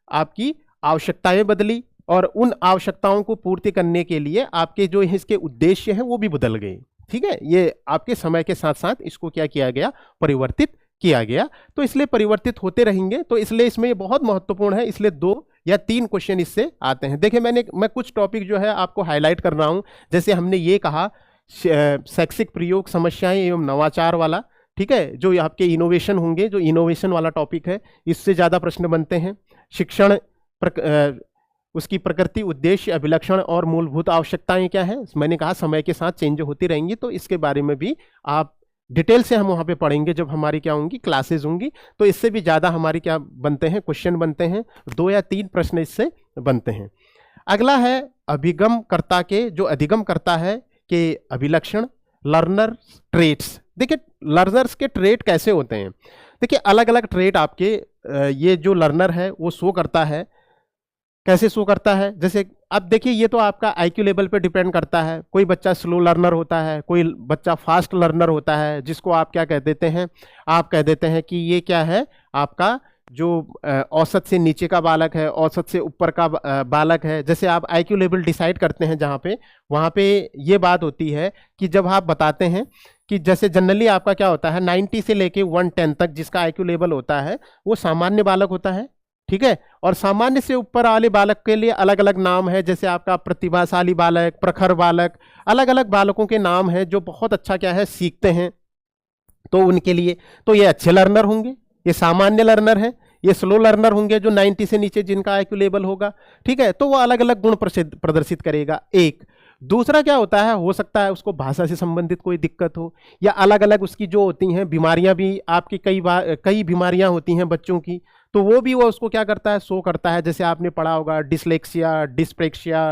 आपकी आवश्यकताएं बदली और उन आवश्यकताओं को पूर्ति करने के लिए आपके जो इसके उद्देश्य हैं वो भी बदल गए, ठीक है। ये आपके समय के साथ साथ इसको क्या किया गया, परिवर्तित किया गया। तो इसलिए परिवर्तित होते रहेंगे, तो इसलिए इसमें ये बहुत महत्वपूर्ण है। इसलिए 2 या 3 क्वेश्चन इससे आते हैं। देखिए मैं कुछ टॉपिक जो है आपको हाईलाइट कर रहा हूं। जैसे हमने ये कहा शैक्षिक प्रयोग समस्याएं एवं नवाचार वाला, ठीक है, जो आपके इनोवेशन होंगे, जो इनोवेशन वाला टॉपिक है, इससे ज़्यादा प्रश्न बनते हैं। शिक्षण उसकी प्रकृति, उद्देश्य, अभिलक्षण और मूलभूत आवश्यकताएं क्या है, मैंने कहा समय के साथ चेंज होती रहेंगी, तो इसके बारे में भी आप डिटेल से हम वहाँ पे पढ़ेंगे जब हमारी क्या होंगी, क्लासेस होंगी। तो इससे भी ज़्यादा हमारी क्या बनते हैं, क्वेश्चन बनते हैं, 2 या 3 प्रश्न इससे बनते हैं। अगला है अभिगम कर्ता के, जो अधिगम करता है कि अभिलक्षण, लर्नर ट्रेट्स। देखिए लर्नर्स के ट्रेट कैसे होते हैं, देखिए अलग अलग ट्रेट आपके ये जो लर्नर है वो शो करता है। कैसे शो करता है, जैसे अब देखिए ये तो आपका आईक्यू लेवल पे डिपेंड करता है। कोई बच्चा स्लो लर्नर होता है, कोई बच्चा फास्ट लर्नर होता है, जिसको आप क्या कह देते हैं, आप कह देते हैं कि ये क्या है, आपका जो औसत से नीचे का बालक है, औसत से ऊपर का बालक है। जैसे आप आईक्यू लेवल डिसाइड करते हैं जहाँ पे, वहाँ पे ये बात होती है कि जब आप बताते हैं कि जैसे जनरली आपका क्या होता है 90 से लेके 110 तक जिसका आईक्यू लेवल होता है वो सामान्य बालक होता है, ठीक है। और सामान्य से ऊपर वाले बालक के लिए अलग अलग नाम है, जैसे आपका प्रतिभाशाली बालक, प्रखर बालक, अलग अलग बालकों के नाम है जो बहुत अच्छा क्या है सीखते हैं। तो उनके लिए तो ये अच्छे लर्नर होंगे, ये सामान्य लर्नर है, ये स्लो लर्नर होंगे जो 90 से नीचे जिनका आईक्यू लेवल होगा, ठीक है। तो वो अलग अलग गुण प्रदर्शित करेगा। एक दूसरा क्या होता है, हो सकता है उसको भाषा से संबंधित कोई दिक्कत हो, या अलग अलग उसकी जो होती हैं बीमारियां भी आपकी कई बीमारियां होती हैं बच्चों की, तो वो भी वो उसको क्या करता है, शो करता है। जैसे आपने पढ़ा होगा डिसलेक्सिया, डिस्प्रेक्सिया,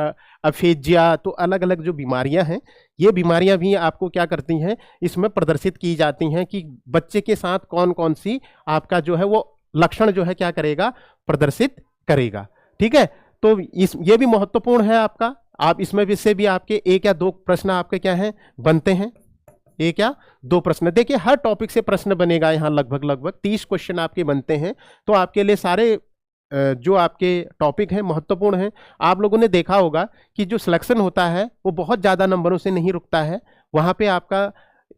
अफेजिया, तो अलग अलग जो बीमारियां हैं ये बीमारियां भी आपको क्या करती हैं, इसमें प्रदर्शित की जाती हैं कि बच्चे के साथ कौन कौन सी आपका जो है वो लक्षण जो है क्या करेगा, प्रदर्शित करेगा, ठीक है। तो ये भी महत्वपूर्ण है आपका। आप इसमें भी से भी आपके 1 या 2 प्रश्न आपके क्या हैं, बनते हैं, 1 या 2 प्रश्न। देखिए हर टॉपिक से प्रश्न बनेगा, यहाँ लगभग 30 क्वेश्चन आपके बनते हैं। तो आपके लिए सारे जो आपके टॉपिक हैं महत्वपूर्ण हैं। आप लोगों ने देखा होगा कि जो सिलेक्शन होता है वो बहुत ज़्यादा नंबरों से नहीं रुकता है। वहाँ पे आपका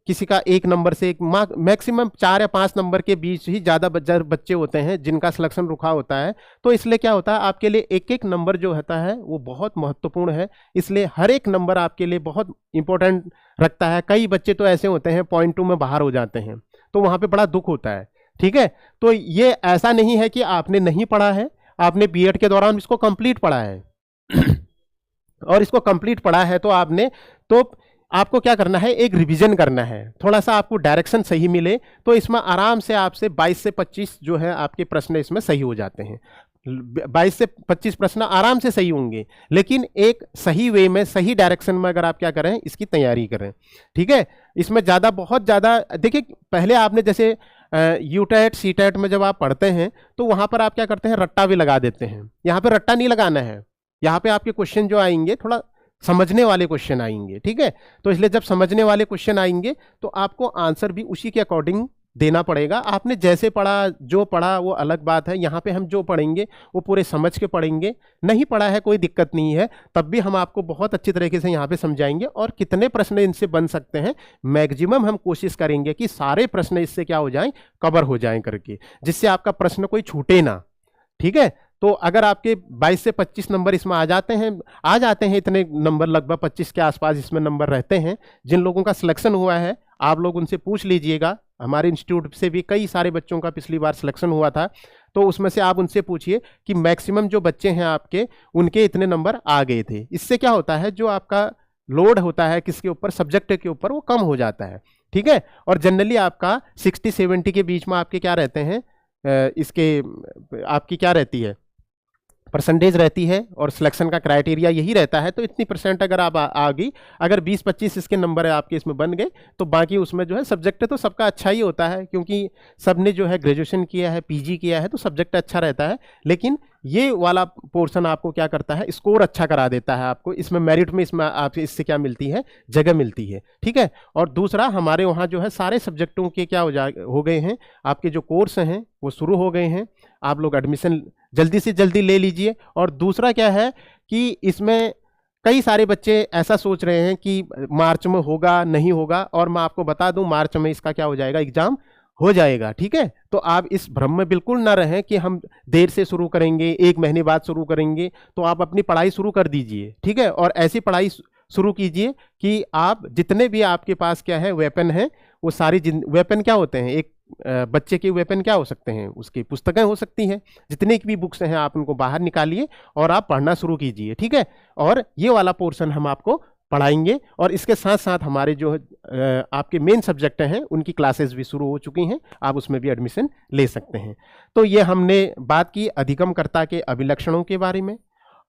किसी का 1 नंबर से मैक्सिमम 4 या 5 नंबर के बीच ही ज़्यादा बच्चे होते हैं जिनका सिलेक्शन रुका होता है। तो इसलिए क्या होता है, आपके लिए 1-1 नंबर जो होता है वो बहुत महत्वपूर्ण है। इसलिए हर एक नंबर आपके लिए बहुत इंपॉर्टेंट रखता है। कई बच्चे तो ऐसे होते हैं 0.2 में बाहर हो जाते हैं, तो वहाँ पे बड़ा दुख होता है, ठीक है। तो ये ऐसा नहीं है कि आपने नहीं पढ़ा है, आपने बीएड के दौरान इसको कंप्लीट पढ़ा है और इसको कंप्लीट पढ़ा है तो आपको क्या करना है, एक रिवीजन करना है, थोड़ा सा आपको डायरेक्शन सही मिले तो इसमें आराम से आपसे 22 से 25 जो है आपके प्रश्न इसमें सही हो जाते हैं। 22 से 25 प्रश्न आराम से सही होंगे, लेकिन एक सही वे में, सही डायरेक्शन में अगर आप क्या करें, इसकी तैयारी करें, ठीक है। इसमें बहुत ज़्यादा देखिए, पहले आपने जैसे यूटेट सीटेट में जब आप पढ़ते हैं तो वहाँ पर आप क्या करते हैं, रट्टा भी लगा देते हैं। यहाँ पे रट्टा नहीं लगाना है, यहाँ पे आपके क्वेश्चन जो आएंगे थोड़ा समझने वाले क्वेश्चन आएंगे, ठीक है। तो इसलिए जब समझने वाले क्वेश्चन आएंगे तो आपको आंसर भी उसी के अकॉर्डिंग देना पड़ेगा। आपने जैसे पढ़ा, जो पढ़ा वो अलग बात है। यहाँ पे हम जो पढ़ेंगे वो पूरे समझ के पढ़ेंगे, नहीं पढ़ा है कोई दिक्कत नहीं है, तब भी हम आपको बहुत अच्छी तरीके से यहाँ पे समझाएंगे। और कितने प्रश्न इनसे बन सकते हैं, मैक्सिमम हम कोशिश करेंगे कि सारे प्रश्न इससे क्या हो जाएं, कवर हो जाएं करके, जिससे आपका प्रश्न कोई छूटे ना, ठीक है। तो अगर आपके 22 से 25 नंबर इसमें आ जाते हैं, इतने नंबर लगभग 25 के आसपास इसमें नंबर रहते हैं। जिन लोगों का सिलेक्शन हुआ है आप लोग उनसे पूछ लीजिएगा। हमारे इंस्टीट्यूट से भी कई सारे बच्चों का पिछली बार सिलेक्शन हुआ था, तो उसमें से आप उनसे पूछिए कि मैक्सिमम जो बच्चे हैं आपके, उनके इतने नंबर आ गए थे। इससे क्या होता है, जो आपका लोड होता है किसके ऊपर, सब्जेक्ट के ऊपर, वो कम हो जाता है। ठीक है, और जनरली आपका 60-70 के बीच में आपके क्या रहते हैं, इसके आपकी क्या रहती है, परसेंटेज रहती है, और सिलेक्शन का क्राइटेरिया यही रहता है। तो इतनी परसेंट अगर आप आ गई, अगर 20-25 इसके नंबर है आपके इसमें बन गए, तो बाकी उसमें जो है सब्जेक्ट तो सबका अच्छा ही होता है, क्योंकि सबने जो है ग्रेजुएशन किया है, पीजी किया है, तो सब्जेक्ट अच्छा रहता है। लेकिन ये वाला पोर्शन आपको क्या करता है, स्कोर अच्छा करा देता है आपको, इसमें मेरिट में इसमें आपसे इससे क्या मिलती है, जगह मिलती है। ठीक है, और दूसरा हमारे वहाँ जो है सारे सब्जेक्टों के क्या हो गए हैं, आपके जो कोर्स हैं वो शुरू हो गए हैं, आप लोग एडमिशन जल्दी से जल्दी ले लीजिए। और दूसरा क्या है कि इसमें कई सारे बच्चे ऐसा सोच रहे हैं कि मार्च में होगा नहीं होगा, और मैं आपको बता दूं मार्च में इसका क्या हो जाएगा, एग्जाम हो जाएगा। ठीक है, तो आप इस भ्रम में बिल्कुल ना रहें कि हम देर से शुरू करेंगे, 1 महीने बाद शुरू करेंगे। तो आप अपनी पढ़ाई शुरू कर दीजिए। ठीक है, और ऐसी पढ़ाई शुरू कीजिए कि आप जितने भी आपके पास क्या है वेपन है, वो सारी वेपन क्या होते हैं, एक बच्चे के वेपन क्या हो सकते हैं, उसकी पुस्तकें हो सकती हैं, जितने की भी बुक्स हैं आप उनको बाहर निकालिए और आप पढ़ना शुरू कीजिए। ठीक है, और ये वाला पोर्शन हम आपको पढ़ाएंगे, और इसके साथ साथ हमारे जो आपके मेन सब्जेक्ट हैं उनकी क्लासेस भी शुरू हो चुकी हैं, आप उसमें भी एडमिशन ले सकते हैं। तो ये हमने बात की अधिगमकर्ता के अभिलक्षणों के बारे में।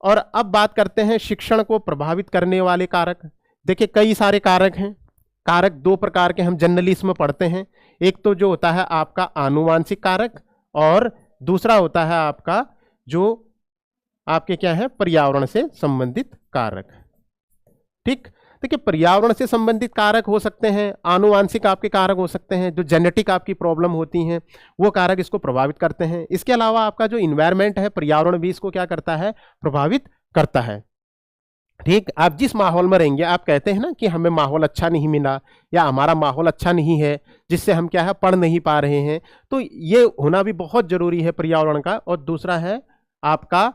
और अब बात करते हैं शिक्षण को प्रभावित करने वाले कारक। देखिए कई सारे कारक हैं, कारक 2 प्रकार के हम जनरली इसमें पढ़ते हैं। एक तो जो होता है आपका आनुवांशिक कारक, और दूसरा होता है आपका जो आपके क्या है, पर्यावरण से संबंधित कारक। ठीक, देखिए पर्यावरण से संबंधित कारक हो सकते हैं, आनुवांशिक आपके कारक हो सकते हैं, जो जेनेटिक आपकी प्रॉब्लम होती हैं वो कारक इसको प्रभावित करते हैं। इसके अलावा आपका जो इन्वायरमेंट है, पर्यावरण भी इसको क्या करता है, प्रभावित करता है। ठीक, आप जिस माहौल में रहेंगे, आप कहते हैं ना कि हमें माहौल अच्छा नहीं मिला या हमारा माहौल अच्छा नहीं है जिससे हम क्या है पढ़ नहीं पा रहे हैं, तो ये होना भी बहुत जरूरी है पर्यावरण का। और दूसरा है आपका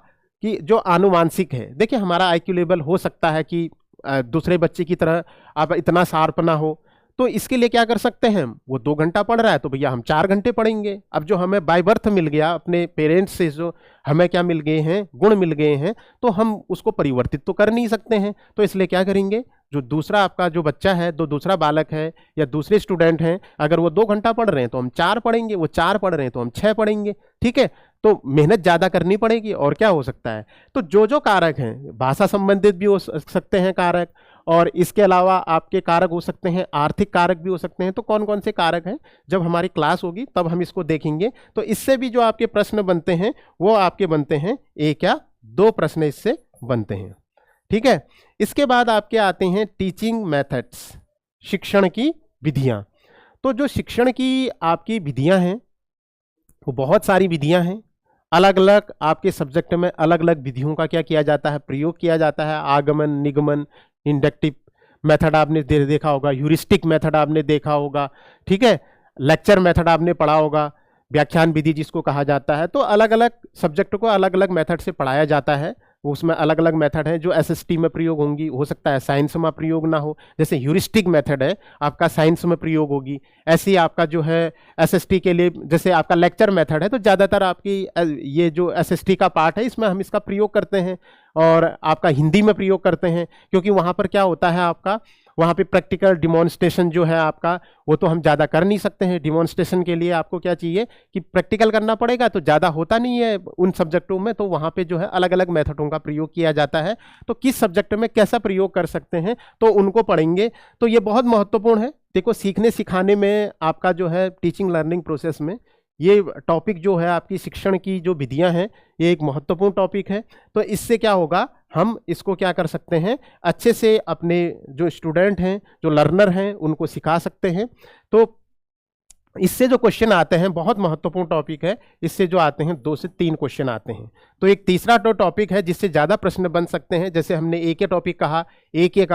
कि जो आनुवांशिक है, देखिए हमारा आईक्यू लेवल हो सकता है कि दूसरे बच्चे की तरह आप इतना शार्प ना हो, तो इसके लिए क्या कर सकते हैं, वो 2 घंटा पढ़ रहा है तो भैया हम 4 घंटे पढ़ेंगे। अब जो हमें बाय बर्थ मिल गया, अपने पेरेंट्स से जो हमें क्या मिल गए हैं, गुण मिल गए हैं, तो हम उसको परिवर्तित तो कर नहीं सकते हैं। तो इसलिए क्या करेंगे, जो दूसरा आपका जो बच्चा है, दूसरा बालक है या दूसरे स्टूडेंट हैं, अगर वो 2 घंटा पढ़ रहे हैं तो हम 4 पढ़ेंगे, वो 4 पढ़ रहे हैं तो हम 6 पढ़ेंगे। ठीक है, तो मेहनत ज़्यादा करनी पड़ेगी। और क्या हो सकता है, तो जो कारक हैं, भाषा संबंधित भी हो सकते हैं कारक, और इसके अलावा आपके कारक हो सकते हैं, आर्थिक कारक भी हो सकते हैं। तो कौन कौन से कारक हैं, जब हमारी क्लास होगी तब हम इसको देखेंगे। तो इससे भी जो आपके प्रश्न बनते हैं वो आपके बनते हैं 1 या 2 प्रश्न इससे बनते हैं। ठीक है, इसके बाद आपके आते हैं टीचिंग मेथड्स, शिक्षण की विधियां। तो जो शिक्षण की आपकी विधियां हैं वो बहुत सारी विधियां हैं, अलग अलग आपके सब्जेक्ट में अलग अलग विधियों का क्या किया जाता है, प्रयोग किया जाता है। आगमन, निगमन, इंडक्टिव मेथड आपने देखा होगा, ह्यूरिस्टिक मेथड आपने देखा होगा। ठीक है, लेक्चर मेथड आपने पढ़ा होगा, व्याख्यान विधि जिसको कहा जाता है। तो अलग अलग सब्जेक्ट को अलग अलग मेथड से पढ़ाया जाता है, उसमें अलग अलग मेथड हैं जो एसएसटी में प्रयोग होंगी, हो सकता है साइंस में प्रयोग ना हो। जैसे ह्यूरिस्टिक मेथड है आपका साइंस में प्रयोग होगी, ऐसे ही आपका जो है एसएसटी के लिए जैसे आपका लेक्चर मेथड है, तो ज़्यादातर आपकी ये जो एसएसटी का पार्ट है इसमें हम इसका प्रयोग करते हैं। और आपका हिंदी में प्रयोग करते हैं, क्योंकि वहाँ पर क्या होता है आपका, वहाँ पे प्रैक्टिकल डिमॉन्स्ट्रेशन जो है आपका, वो तो हम ज़्यादा कर नहीं सकते हैं। डिमॉन्स्ट्रेशन के लिए आपको क्या चाहिए कि प्रैक्टिकल करना पड़ेगा, तो ज़्यादा होता नहीं है उन सब्जेक्टों में, तो वहाँ पे जो है अलग अलग मेथडों का प्रयोग किया जाता है। तो किस सब्जेक्ट में कैसा प्रयोग कर सकते हैं तो उनको पढ़ेंगे। तो ये बहुत महत्वपूर्ण है। देखो सीखने सिखाने में आपका जो है टीचिंग लर्निंग प्रोसेस में ये टॉपिक जो है आपकी शिक्षण की जो विधियां हैं, ये एक महत्वपूर्ण टॉपिक है। तो इससे क्या होगा, हम इसको क्या कर सकते हैं, अच्छे से अपने जो स्टूडेंट हैं, जो लर्नर हैं, उनको सिखा सकते हैं। तो इससे जो क्वेश्चन आते हैं, बहुत महत्वपूर्ण टॉपिक है, इससे जो आते हैं 2 से 3 क्वेश्चन आते हैं। तो एक तीसरा तो टॉपिक है जिससे ज़्यादा प्रश्न बन सकते हैं, जैसे हमने एक ये टॉपिक कहा, एक ये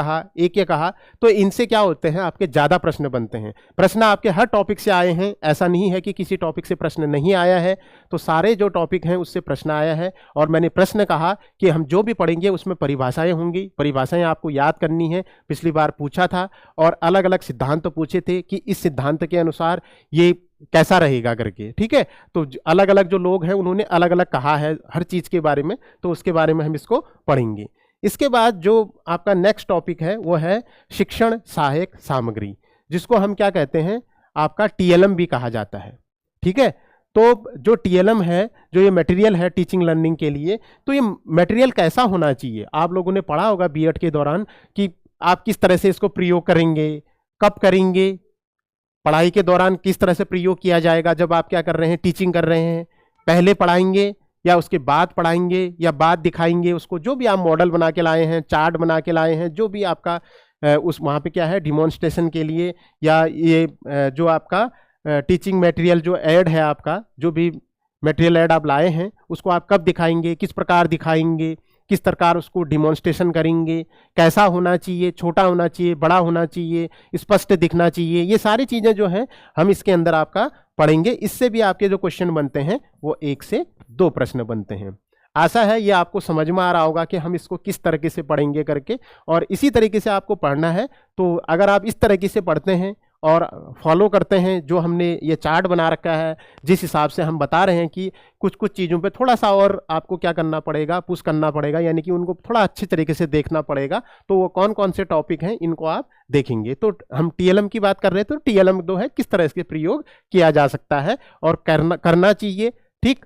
कहा, तो इनसे क्या होते हैं आपके ज़्यादा प्रश्न बनते हैं। प्रश्न आपके हर टॉपिक से आए हैं, ऐसा नहीं है कि किसी टॉपिक से प्रश्न नहीं आया है। तो सारे जो टॉपिक हैं उससे प्रश्न आया है। और मैंने प्रश्न कहा कि हम जो भी पढ़ेंगे उसमें परिभाषाएं होंगी, परिभाषाएं आपको याद करनी है। पिछली बार पूछा था और अलग अलग सिद्धांत पूछे थे कि इस सिद्धांत के अनुसार ये कैसा रहेगा करके। ठीक है, तो अलग अलग जो लोग हैं उन्होंने अलग अलग कहा है हर चीज के बारे में, तो उसके बारे में हम इसको पढ़ेंगे। इसके बाद जो आपका नेक्स्ट टॉपिक है वो है शिक्षण सहायक सामग्री, जिसको हम क्या कहते हैं, आपका टीएलएम भी कहा जाता है। ठीक है, तो जो टीएलएम है, जो ये मटेरियल है टीचिंग लर्निंग के लिए, तो ये मटेरियल कैसा होना चाहिए, आप लोगों ने पढ़ा होगा बीएड के दौरान कि आप किस तरह से इसको प्रयोग करेंगे, कब करेंगे, पढ़ाई के दौरान किस तरह से प्रयोग किया जाएगा, जब आप क्या कर रहे हैं, टीचिंग कर रहे हैं, पहले पढ़ाएंगे या उसके बाद पढ़ाएंगे या बाद दिखाएंगे उसको, जो भी आप मॉडल बना के लाए हैं, चार्ट बना के लाए हैं, जो भी आपका उस वहाँ पे क्या है डिमॉन्स्ट्रेशन के लिए, या ये जो आपका टीचिंग मटेरियल जो ऐड है, आपका जो भी मटेरियल ऐड आप लाए हैं, उसको आप कब दिखाएंगे, किस प्रकार दिखाएंगे, किस प्रकार उसको डिमॉन्स्ट्रेशन करेंगे, कैसा होना चाहिए, छोटा होना चाहिए, बड़ा होना चाहिए, स्पष्ट दिखना चाहिए, ये सारी चीज़ें जो हैं हम इसके अंदर आपका पढ़ेंगे। इससे भी आपके जो क्वेश्चन बनते हैं वो 1 से 2 प्रश्न बनते हैं। आशा है ये आपको समझ में आ रहा होगा कि हम इसको किस तरीके से पढ़ेंगे करके, और इसी तरीके से आपको पढ़ना है। तो अगर आप इस तरीके से पढ़ते हैं और फॉलो करते हैं जो हमने ये चार्ट बना रखा है, जिस हिसाब से हम बता रहे हैं कि कुछ कुछ चीज़ों पे थोड़ा सा और आपको क्या करना पड़ेगा, पुश करना पड़ेगा, यानी कि उनको थोड़ा अच्छे तरीके से देखना पड़ेगा। तो वो कौन कौन से टॉपिक हैं इनको आप देखेंगे। तो हम टीएलएम की बात कर रहे थे, तो टीएलएम 2 है, किस तरह इसके प्रयोग किया जा सकता है और करना चाहिए। ठीक,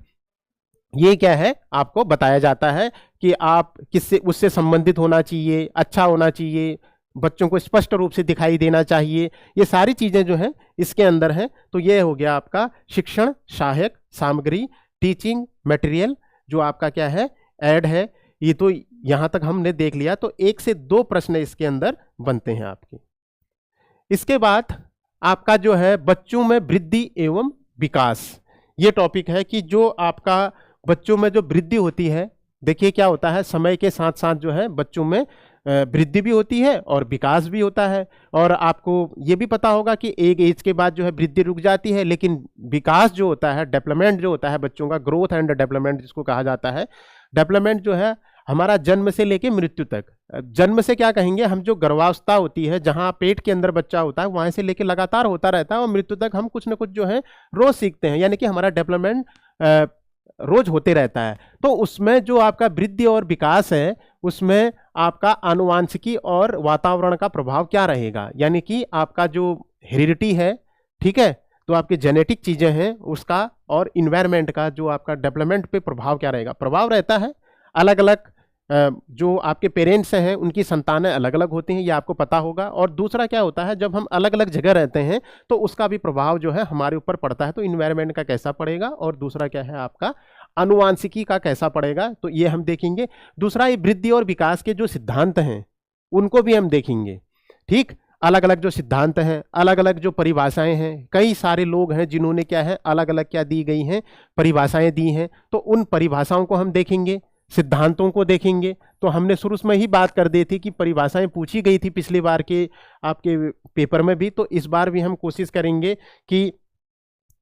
ये क्या है आपको बताया जाता है कि आप किससे उससे संबंधित होना चाहिए, अच्छा होना चाहिए, बच्चों को स्पष्ट रूप से दिखाई देना चाहिए, ये सारी चीजें जो हैं इसके अंदर हैं। तो ये हो गया आपका शिक्षण सहायक सामग्री, टीचिंग मटेरियल, जो आपका क्या है ऐड है। ये तो यहां तक हमने देख लिया। तो 1 से 2 प्रश्न इसके अंदर बनते हैं आपके। इसके बाद आपका जो है बच्चों में वृद्धि एवं विकास, ये टॉपिक है कि जो आपका बच्चों में जो वृद्धि होती है, देखिए क्या होता है, समय के साथ साथ जो है बच्चों में वृद्धि भी होती है और विकास भी होता है। और आपको ये भी पता होगा कि एक एज के बाद जो है वृद्धि रुक जाती है, लेकिन विकास जो होता है, डेवलपमेंट जो होता है बच्चों का, ग्रोथ एंड डेवलपमेंट जिसको कहा जाता है, डेवलपमेंट जो है हमारा जन्म से लेके मृत्यु तक, जन्म से क्या कहेंगे हम, जो गर्भावस्था होती है, जहां पेट के अंदर बच्चा होता है, वहां से लेके लगातार होता रहता है और मृत्यु तक हम कुछ ना कुछ जो है रोज सीखते हैं, यानी कि हमारा डेवलपमेंट रोज होते रहता है। तो उसमें जो आपका वृद्धि और विकास है, उसमें आपका आनुवांशिकी और वातावरण का प्रभाव क्या रहेगा, यानी कि आपका जो हेरिडिटी है, ठीक है, तो आपके जेनेटिक चीजें हैं उसका, और इन्वायरमेंट का जो आपका डेवलपमेंट पे प्रभाव क्या रहेगा, प्रभाव रहता है। अलग अलग जो आपके पेरेंट्स हैं उनकी संतानें अलग अलग होती हैं, ये आपको पता होगा। और दूसरा क्या होता है, जब हम अलग अलग जगह रहते हैं तो उसका भी प्रभाव जो है हमारे ऊपर पड़ता है। तो इन्वायरमेंट का कैसा पड़ेगा, और दूसरा क्या है आपका आनुवांशिकी का कैसा पड़ेगा, तो ये हम देखेंगे। दूसरा, ये वृद्धि और विकास के जो सिद्धांत हैं उनको भी हम देखेंगे। ठीक, अलग अलग जो सिद्धांत हैं, अलग अलग जो परिभाषाएं हैं, कई सारे लोग हैं जिन्होंने क्या है अलग अलग क्या दी गई हैं, परिभाषाएं दी हैं। तो उन परिभाषाओं को हम देखेंगे, सिद्धांतों को देखेंगे। तो हमने शुरू में ही बात कर दी थी कि परिभाषाएं पूछी गई थी पिछली बार के आपके पेपर में भी, तो इस बार भी हम कोशिश करेंगे कि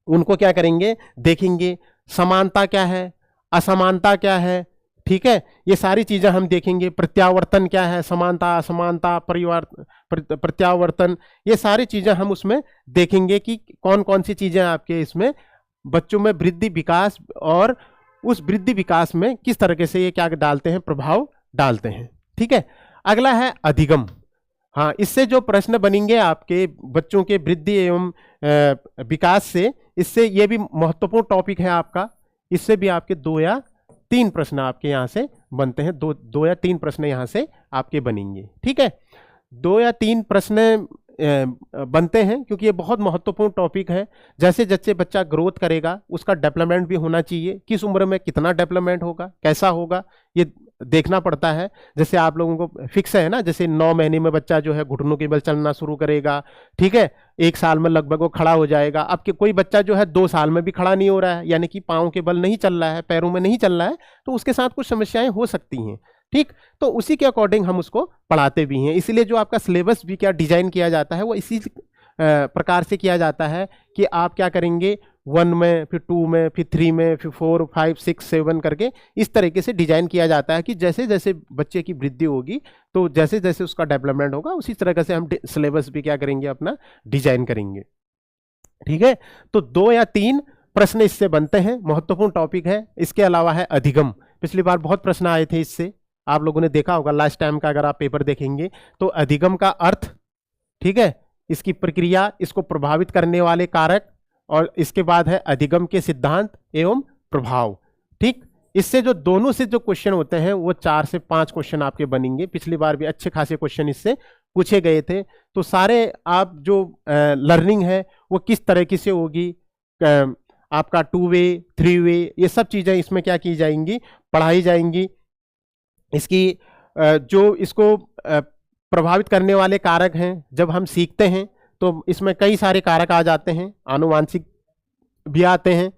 उनको क्या करेंगे, देखेंगे। समानता क्या है, असमानता क्या है, ठीक है, ये सारी चीजें हम देखेंगे। प्रत्यावर्तन क्या है, समानता असमानता प्रत्यावर्तन, ये सारी चीजें हम उसमें देखेंगे कि कौन कौन सी चीजें आपके इसमें बच्चों में वृद्धि विकास, और उस वृद्धि विकास में किस तरीके से ये क्या डालते हैं, प्रभाव डालते हैं। ठीक है, अगला है अधिगम। हाँ, इससे जो प्रश्न बनेंगे आपके बच्चों के वृद्धि एवं विकास से, इससे ये भी महत्वपूर्ण टॉपिक है आपका। इससे भी आपके 2 या 3 प्रश्न आपके यहाँ से बनते हैं, 2 या 3 प्रश्न यहाँ से आपके बनेंगे। ठीक है, 2 या 3 प्रश्न बनते हैं क्योंकि ये बहुत महत्वपूर्ण टॉपिक है। जैसे जैसे बच्चा ग्रोथ करेगा उसका डेवलपमेंट भी होना चाहिए, किस उम्र में कितना डेवलपमेंट होगा, कैसा होगा, ये देखना पड़ता है। जैसे आप लोगों को फिक्स है ना, जैसे 9 महीने में बच्चा जो है घुटनों के बल चलना शुरू करेगा, ठीक है, 1 साल में लगभग वो खड़ा हो जाएगा। अब कोई बच्चा जो है 2 साल में भी खड़ा नहीं हो रहा है, यानी कि पाँव के बल नहीं चल रहा है, पैरों में नहीं चल रहा है, तो उसके साथ कुछ समस्याएं हो सकती हैं। ठीक, तो उसी के अकॉर्डिंग हम उसको पढ़ाते भी हैं। इसलिए जो आपका सिलेबस भी क्या डिजाइन किया जाता है वो इसी प्रकार से किया जाता है कि आप क्या करेंगे, 1 में, फिर 2 में, फिर 3 में, फिर 4, 5, 6, 7 करके इस तरीके से डिजाइन किया जाता है कि जैसे जैसे बच्चे की वृद्धि होगी तो जैसे जैसे उसका डेवलपमेंट होगा उसी तरह से हम सिलेबस भी क्या करेंगे, अपना डिजाइन करेंगे। ठीक है, तो 2 या 3 प्रश्न इससे बनते हैं, महत्वपूर्ण टॉपिक है। इसके अलावा है अधिगम, पिछली बार बहुत प्रश्न आए थे इससे, आप लोगों ने देखा होगा लास्ट टाइम का, अगर आप पेपर देखेंगे तो अधिगम का अर्थ, ठीक है, इसकी प्रक्रिया, इसको प्रभावित करने वाले कारक, और इसके बाद है अधिगम के सिद्धांत एवं प्रभाव। ठीक, इससे जो दोनों से जो क्वेश्चन होते हैं वो 4 से 5 क्वेश्चन आपके बनेंगे। पिछली बार भी अच्छे खासे क्वेश्चन इससे पूछे गए थे। तो सारे आप जो लर्निंग है वो किस तरीके से होगी, आपका 2 वे 3 वे, ये सब चीजें इसमें क्या की जाएंगी, पढ़ाई जाएंगी। इसकी जो इसको प्रभावित करने वाले कारक हैं, जब हम सीखते हैं तो इसमें कई सारे कारक आ जाते हैं, आनुवांशिक भी आते हैं,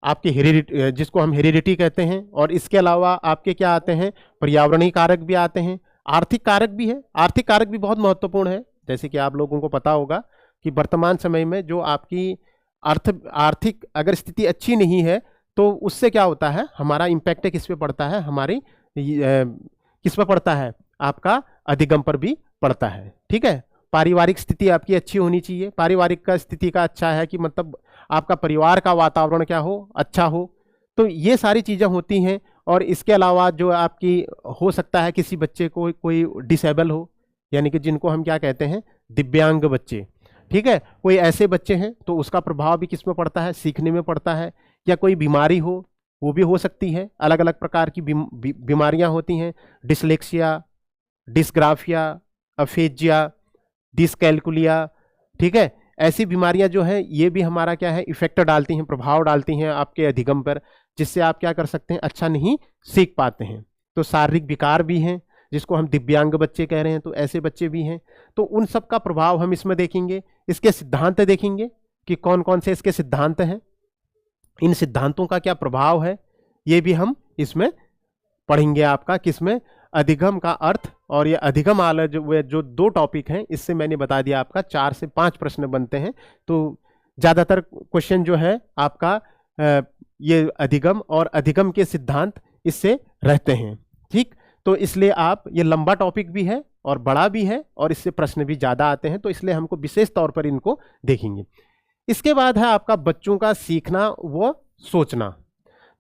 आपके हेरिडिटी, जिसको हम हेरिडिटी कहते हैं, और इसके अलावा आपके क्या आते हैं, पर्यावरणीय कारक भी आते हैं, आर्थिक कारक भी है। आर्थिक कारक भी बहुत महत्वपूर्ण है। जैसे कि आप लोगों को पता होगा कि वर्तमान समय में जो आपकी आर्थिक अगर स्थिति अच्छी नहीं है तो उससे क्या होता है, हमारा इम्पैक्ट किस पे पड़ता है, हमारी किस पे पड़ता है, आपका अधिगम पर भी पड़ता है। ठीक है, पारिवारिक स्थिति आपकी अच्छी होनी चाहिए। पारिवारिक का स्थिति का अच्छा है कि मतलब आपका परिवार का वातावरण क्या हो, अच्छा हो। तो ये सारी चीज़ें होती हैं। और इसके अलावा जो आपकी हो सकता है किसी बच्चे को कोई डिसेबल हो, यानी कि जिनको हम क्या कहते हैं, दिव्यांग बच्चे। ठीक है, कोई ऐसे बच्चे हैं तो उसका प्रभाव भी किस में पड़ता है, सीखने में पड़ता है। या कोई बीमारी हो, वो भी हो सकती है। अलग अलग प्रकार की बीमारियां होती हैं, डिसलेक्सिया, डिस्ग्राफिया, अफेजिया, डिसकैलकुलिया। ठीक है, ऐसी बीमारियां जो है ये भी हमारा क्या है, इफेक्ट डालती हैं, प्रभाव डालती हैं आपके अधिगम पर, जिससे आप क्या कर सकते हैं, अच्छा नहीं सीख पाते हैं। तो शारीरिक विकार भी हैं, जिसको हम दिव्यांग बच्चे कह रहे हैं, तो ऐसे बच्चे भी हैं। तो उन सब का प्रभाव हम इसमें देखेंगे। इसके सिद्धांत देखेंगे कि कौन कौन से इसके सिद्धांत हैं, इन सिद्धांतों का क्या प्रभाव है, ये भी हम इसमें पढ़ेंगे। आपका किसमें, अधिगम का अर्थ। और ये अधिगम वाला जो 2 टॉपिक हैं, इससे मैंने बता दिया आपका 4 से 5 प्रश्न बनते हैं। तो ज्यादातर क्वेश्चन जो है आपका ये अधिगम और अधिगम के सिद्धांत इससे रहते हैं। ठीक, तो इसलिए आप, ये लंबा टॉपिक भी है और बड़ा भी है और इससे प्रश्न भी ज्यादा आते हैं, तो इसलिए हमको विशेष तौर पर इनको देखेंगे। इसके बाद है आपका बच्चों का सीखना व सोचना।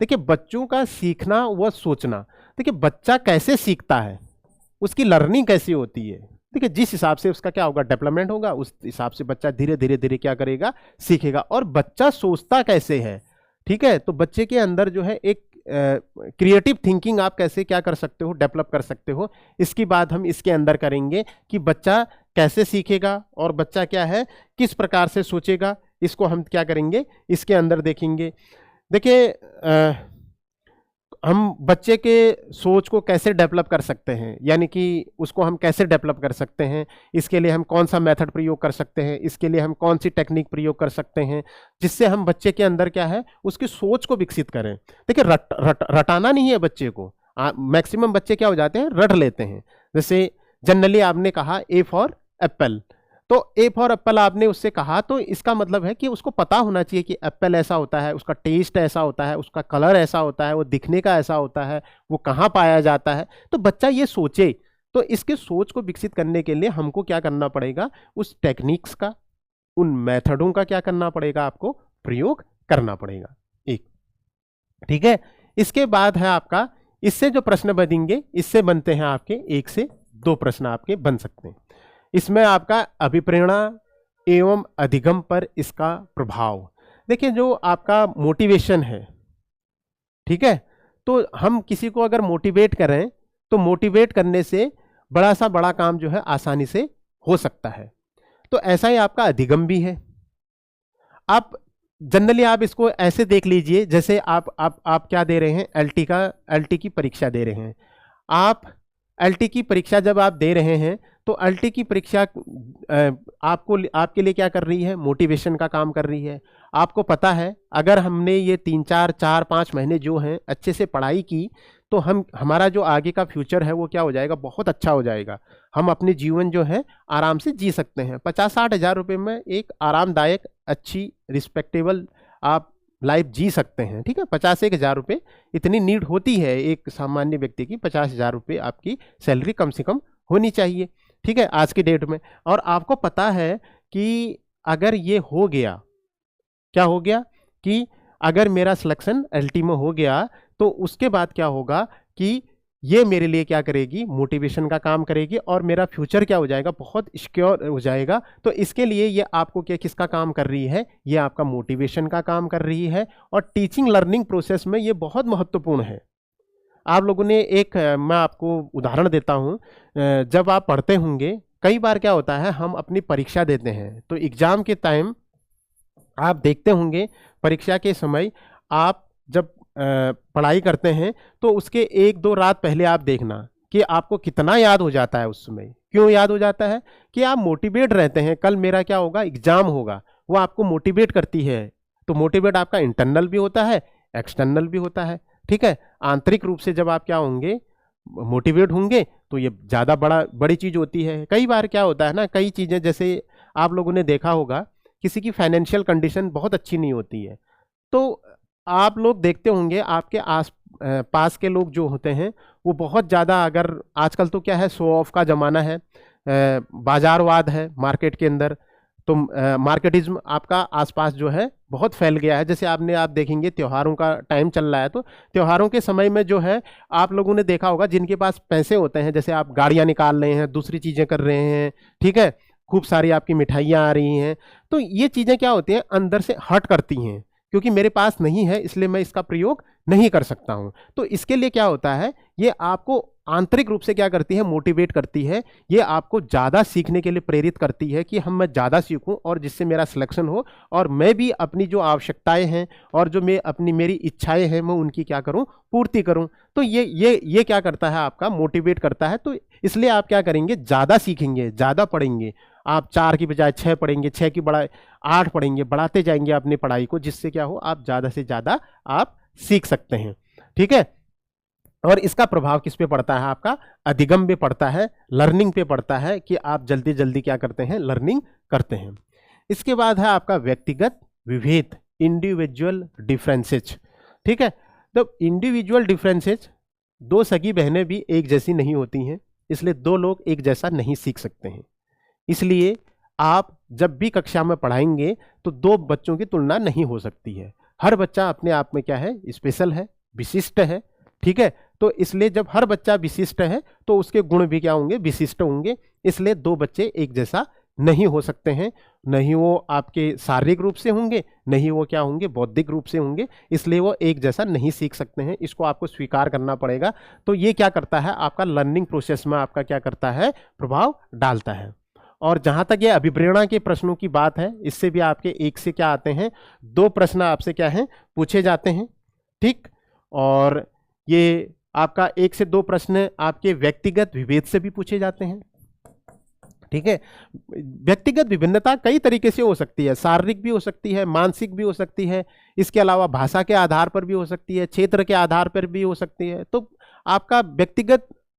देखिए, बच्चों का सीखना व सोचना, देखिए बच्चा कैसे सीखता है, उसकी लर्निंग कैसी होती है। देखिए, जिस हिसाब से उसका क्या होगा, डेवलपमेंट होगा, उस हिसाब से बच्चा धीरे धीरे धीरे क्या करेगा, सीखेगा। और बच्चा सोचता कैसे है, ठीक है, तो बच्चे के अंदर जो है एक क्रिएटिव थिंकिंग आप कैसे क्या कर सकते हो, डेवलप कर सकते हो। इसकी बात हम इसके अंदर करेंगे कि बच्चा कैसे सीखेगा और बच्चा क्या है, किस प्रकार से सोचेगा, इसको हम क्या करेंगे, इसके अंदर देखेंगे। देखिए, हम बच्चे के सोच को कैसे डेवलप कर सकते हैं, यानी कि उसको हम कैसे डेवलप कर सकते हैं, इसके लिए हम कौन सा मेथड प्रयोग कर सकते हैं, इसके लिए हम कौन सी टेक्निक प्रयोग कर सकते हैं, जिससे हम बच्चे के अंदर क्या है, उसकी सोच को विकसित करें। देखिए, रटाना नहीं है बच्चे को। मैक्सिमम बच्चे क्या हो जाते हैं, रट लेते हैं। जैसे जनरली आपने कहा ए फॉर एप्पल, तो ए फॉर एप्पल आपने उससे कहा, तो इसका मतलब है कि उसको पता होना चाहिए कि एप्पल ऐसा होता है, उसका टेस्ट ऐसा होता है, उसका कलर ऐसा होता है, वो दिखने का ऐसा होता है, वो कहाँ पाया जाता है। तो बच्चा ये सोचे। तो इसके सोच को विकसित करने के लिए हमको क्या करना पड़ेगा, उस टेक्निक्स का, उन मेथडों का क्या करना पड़ेगा, आपको प्रयोग करना पड़ेगा। एक, ठीक है। इसके बाद है आपका, इससे जो प्रश्न बनेंगे, इससे बनते हैं आपके 1 से 2 प्रश्न आपके बन सकते हैं। इसमें आपका अभिप्रेरणा एवं अधिगम पर इसका प्रभाव। देखिए, जो आपका मोटिवेशन है, ठीक है, तो हम किसी को अगर मोटिवेट करें तो मोटिवेट करने से बड़ा सा बड़ा काम जो है आसानी से हो सकता है। तो ऐसा ही आपका अधिगम भी है। आप जनरली आप इसको ऐसे देख लीजिए, जैसे आप क्या दे रहे हैं, एलटी की परीक्षा दे रहे हैं। आप एलटी की परीक्षा जब आप दे रहे हैं तो एलटी की परीक्षा आपके लिए क्या कर रही है, मोटिवेशन का काम कर रही है। आपको पता है, अगर हमने ये 3-4-5 महीने जो हैं अच्छे से पढ़ाई की, तो हमारा जो आगे का फ्यूचर है वो क्या हो जाएगा, बहुत अच्छा हो जाएगा। हम अपने जीवन जो है आराम से जी सकते हैं। 50-60 हज़ार रुपये में एक आरामदायक, अच्छी, रिस्पेक्टेबल आप लाइफ जी सकते हैं। ठीक है, 50-1 हज़ार रुपये इतनी नीड होती है एक सामान्य व्यक्ति की। 50 हज़ार रुपये आपकी सैलरी कम से कम होनी चाहिए, ठीक है, आज की डेट में। और आपको पता है कि अगर ये हो गया, क्या हो गया, कि अगर मेरा सिलेक्शन एलटी में हो गया, तो उसके बाद क्या होगा कि ये मेरे लिए क्या करेगी, मोटिवेशन का काम करेगी और मेरा फ्यूचर क्या हो जाएगा, बहुत सिक्योर हो जाएगा। तो इसके लिए ये आपको क्या किसका काम कर रही है, ये आपका मोटिवेशन का काम कर रही है। और टीचिंग लर्निंग प्रोसेस में ये बहुत महत्वपूर्ण है। आप लोगों ने एक मैं आपको उदाहरण देता हूँ, जब आप पढ़ते होंगे कई बार क्या होता है, हम अपनी परीक्षा देते हैं तो एग्जाम के टाइम आप देखते होंगे, परीक्षा के समय आप जब पढ़ाई करते हैं तो उसके एक दो रात पहले आप देखना कि आपको कितना याद हो जाता है उस समय। क्यों याद हो जाता है कि आप मोटिवेट रहते हैं, कल मेरा क्या होगा, एग्जाम होगा, वो आपको मोटिवेट करती है। तो मोटिवेट आपका इंटरनल भी होता है, एक्सटर्नल भी होता है, ठीक है। आंतरिक रूप से जब आप क्या होंगे, मोटिवेट होंगे, तो ये ज़्यादा बड़ी चीज़ होती है। कई बार क्या होता है ना, कई चीज़ें जैसे आप लोगों ने देखा होगा, किसी की फाइनेंशियल कंडीशन बहुत अच्छी नहीं होती है, तो आप लोग देखते होंगे आपके आस पास के लोग जो होते हैं वो बहुत ज़्यादा, अगर आजकल तो क्या है, शो ऑफ का ज़माना है, बाजारवाद है मार्केट के अंदर, तो मार्केटिज्म आपका आसपास जो है बहुत फैल गया है। जैसे आप देखेंगे त्योहारों का टाइम चल रहा है, तो त्योहारों के समय में जो है आप लोगों ने देखा होगा, जिनके पास पैसे होते हैं, जैसे आप गाड़ियाँ निकाल रहे हैं, दूसरी चीज़ें कर रहे हैं, ठीक है, खूब सारी आपकी मिठाइयाँ आ रही हैं, तो ये चीज़ें क्या होती हैं, अंदर से हर्ट करती हैं, क्योंकि मेरे पास नहीं है इसलिए मैं इसका प्रयोग नहीं कर सकता हूं। तो इसके लिए क्या होता है, ये आपको आंतरिक रूप से क्या करती है, मोटिवेट करती है। ये आपको ज़्यादा सीखने के लिए प्रेरित करती है कि मैं ज़्यादा सीखूं और जिससे मेरा सिलेक्शन हो, और मैं भी अपनी जो आवश्यकताएं हैं और जो मेरी इच्छाएं हैं, मैं उनकी क्या करूं, पूर्ति करूं। तो ये क्या करता है, आपका मोटिवेट करता है। तो इसलिए आप क्या करेंगे, ज़्यादा सीखेंगे, ज़्यादा पढ़ेंगे। आप 4 की बजाय 6 पढ़ेंगे, 6 की बड़ा 8 पढ़ेंगे, बढ़ाते जाएंगे अपनी पढ़ाई को, जिससे क्या हो, आप ज़्यादा से ज़्यादा आप सीख सकते हैं, ठीक है। और इसका प्रभाव किस पे पड़ता है, आपका अधिगम पे पड़ता है, लर्निंग पे पड़ता है, कि आप जल्दी जल्दी क्या करते हैं, लर्निंग करते हैं। इसके बाद है आपका व्यक्तिगत विभेद, इंडिविजुअल डिफरेंसेज, ठीक है। तो इंडिविजुअल डिफरेंसेज, दो सगी बहनें भी एक जैसी नहीं होती हैं, इसलिए दो लोग एक जैसा नहीं सीख सकते हैं। इसलिए आप जब भी कक्षा में पढ़ाएंगे तो दो बच्चों की तुलना नहीं हो सकती है। हर बच्चा अपने आप में क्या है, स्पेशल है, विशिष्ट है, ठीक है। तो इसलिए जब हर बच्चा विशिष्ट है तो उसके गुण भी क्या होंगे, विशिष्ट होंगे। इसलिए दो बच्चे एक जैसा नहीं हो सकते हैं, नहीं वो आपके शारीरिक रूप से होंगे, नहीं वो क्या होंगे, बौद्धिक रूप से होंगे, इसलिए वो एक जैसा नहीं सीख सकते हैं। इसको आपको स्वीकार करना पड़ेगा। तो ये क्या करता है, आपका लर्निंग प्रोसेस में आपका क्या करता है, प्रभाव डालता है। और जहां तक ये अभिप्रेरणा के प्रश्नों की बात है, इससे भी आपके एक से क्या आते हैं, दो प्रश्न आपसे क्या है, पूछे जाते हैं, ठीक। और ये आपका 1 से 2 प्रश्न आपके व्यक्तिगत विभेद से भी पूछे जाते हैं, ठीक है। व्यक्तिगत विभिन्नता कई तरीके से हो सकती है, शारीरिक भी हो सकती है, मानसिक भी हो सकती है, इसके अलावा भाषा के आधार पर भी हो सकती है, क्षेत्र के आधार पर भी हो सकती है। तो आपका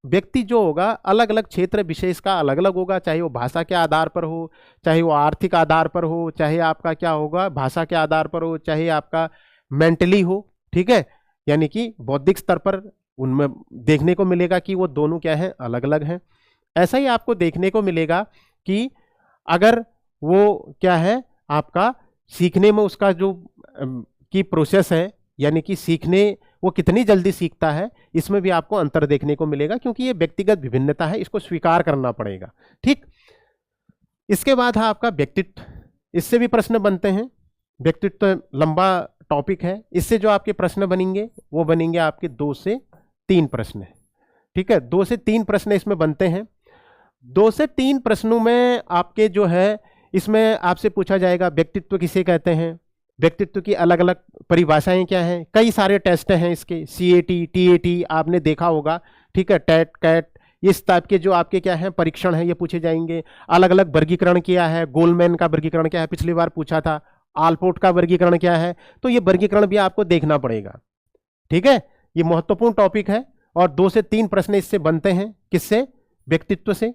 व्यक्ति जो होगा, अलग अलग क्षेत्र विशेष का अलग अलग होगा, चाहे वो भाषा के आधार पर हो, चाहे वो आर्थिक आधार पर हो, चाहे आपका क्या होगा, भाषा के आधार पर हो, चाहे आपका मेंटली हो, ठीक है, यानी कि बौद्धिक स्तर पर उनमें देखने को मिलेगा कि वो दोनों क्या है, अलग अलग हैं। ऐसा ही आपको देखने को मिलेगा कि अगर वो क्या है, आपका सीखने में उसका जो की प्रोसेस है, यानी कि सीखने वो कितनी जल्दी सीखता है, इसमें भी आपको अंतर देखने को मिलेगा, क्योंकि ये व्यक्तिगत विभिन्नता है, इसको स्वीकार करना पड़ेगा, ठीक। इसके बाद है आपका व्यक्तित्व, इससे भी प्रश्न बनते हैं। व्यक्तित्व लंबा टॉपिक है, इससे जो आपके प्रश्न बनेंगे वो बनेंगे आपके 2 से 3 प्रश्न, ठीक है। 2 से 3 प्रश्न इसमें बनते हैं। 2 से 3 प्रश्नों में आपके जो है, इसमें आपसे पूछा जाएगा व्यक्तित्व किसे कहते हैं, व्यक्तित्व की अलग अलग परिभाषाएं क्या हैं। कई सारे टेस्ट हैं इसके, CAT, TAT आपने देखा होगा, ठीक है, टेट, कैट, इस टाइप के जो आपके क्या है परीक्षण है, ये पूछे जाएंगे। अलग अलग वर्गीकरण किया है, गोलमैन का वर्गीकरण क्या है, पिछली बार पूछा था, आलपोर्ट का वर्गीकरण क्या है, तो ये वर्गीकरण भी आपको देखना पड़ेगा, ठीक है। ये महत्वपूर्ण टॉपिक है और 2 से 3 प्रश्न इससे बनते हैं, किससे, व्यक्तित्व से,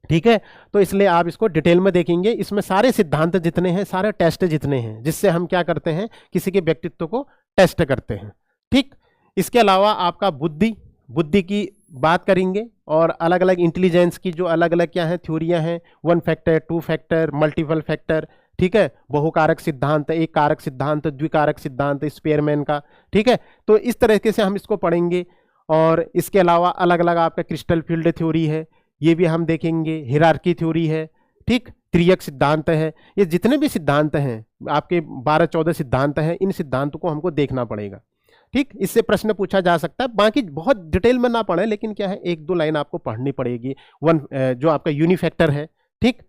ठीक है। तो इसलिए आप इसको डिटेल में देखेंगे, इसमें सारे सिद्धांत जितने हैं, सारे टेस्ट जितने हैं, जिससे हम क्या करते हैं, किसी के व्यक्तित्व को टेस्ट करते हैं, ठीक। इसके अलावा आपका बुद्धि की बात करेंगे, और अलग अलग इंटेलिजेंस की जो अलग अलग क्या है थ्योरियां हैं, 1 फैक्टर, 2 फैक्टर, मल्टीपल फैक्टर, ठीक है, बहुकारक सिद्धांत, एक कारक सिद्धांत, द्विकारक सिद्धांत, स्पेयरमैन का, ठीक है। तो इस तरीके से हम इसको पढ़ेंगे। और इसके अलावा अलग अलग आपका क्रिस्टल फील्ड थ्योरी है, ये भी हम देखेंगे, हिरार्की थ्योरी है, ठीक, त्रियक सिद्धांत है। ये जितने भी सिद्धांत हैं आपके 12-14 सिद्धांत हैं, इन सिद्धांतों को हमको देखना पड़ेगा, ठीक। इससे प्रश्न पूछा जा सकता है, बाकी बहुत डिटेल में ना पढ़े, लेकिन क्या है, 1-2 लाइन आपको पढ़नी पड़ेगी। जो आपका यूनिफैक्टर है, ठीक,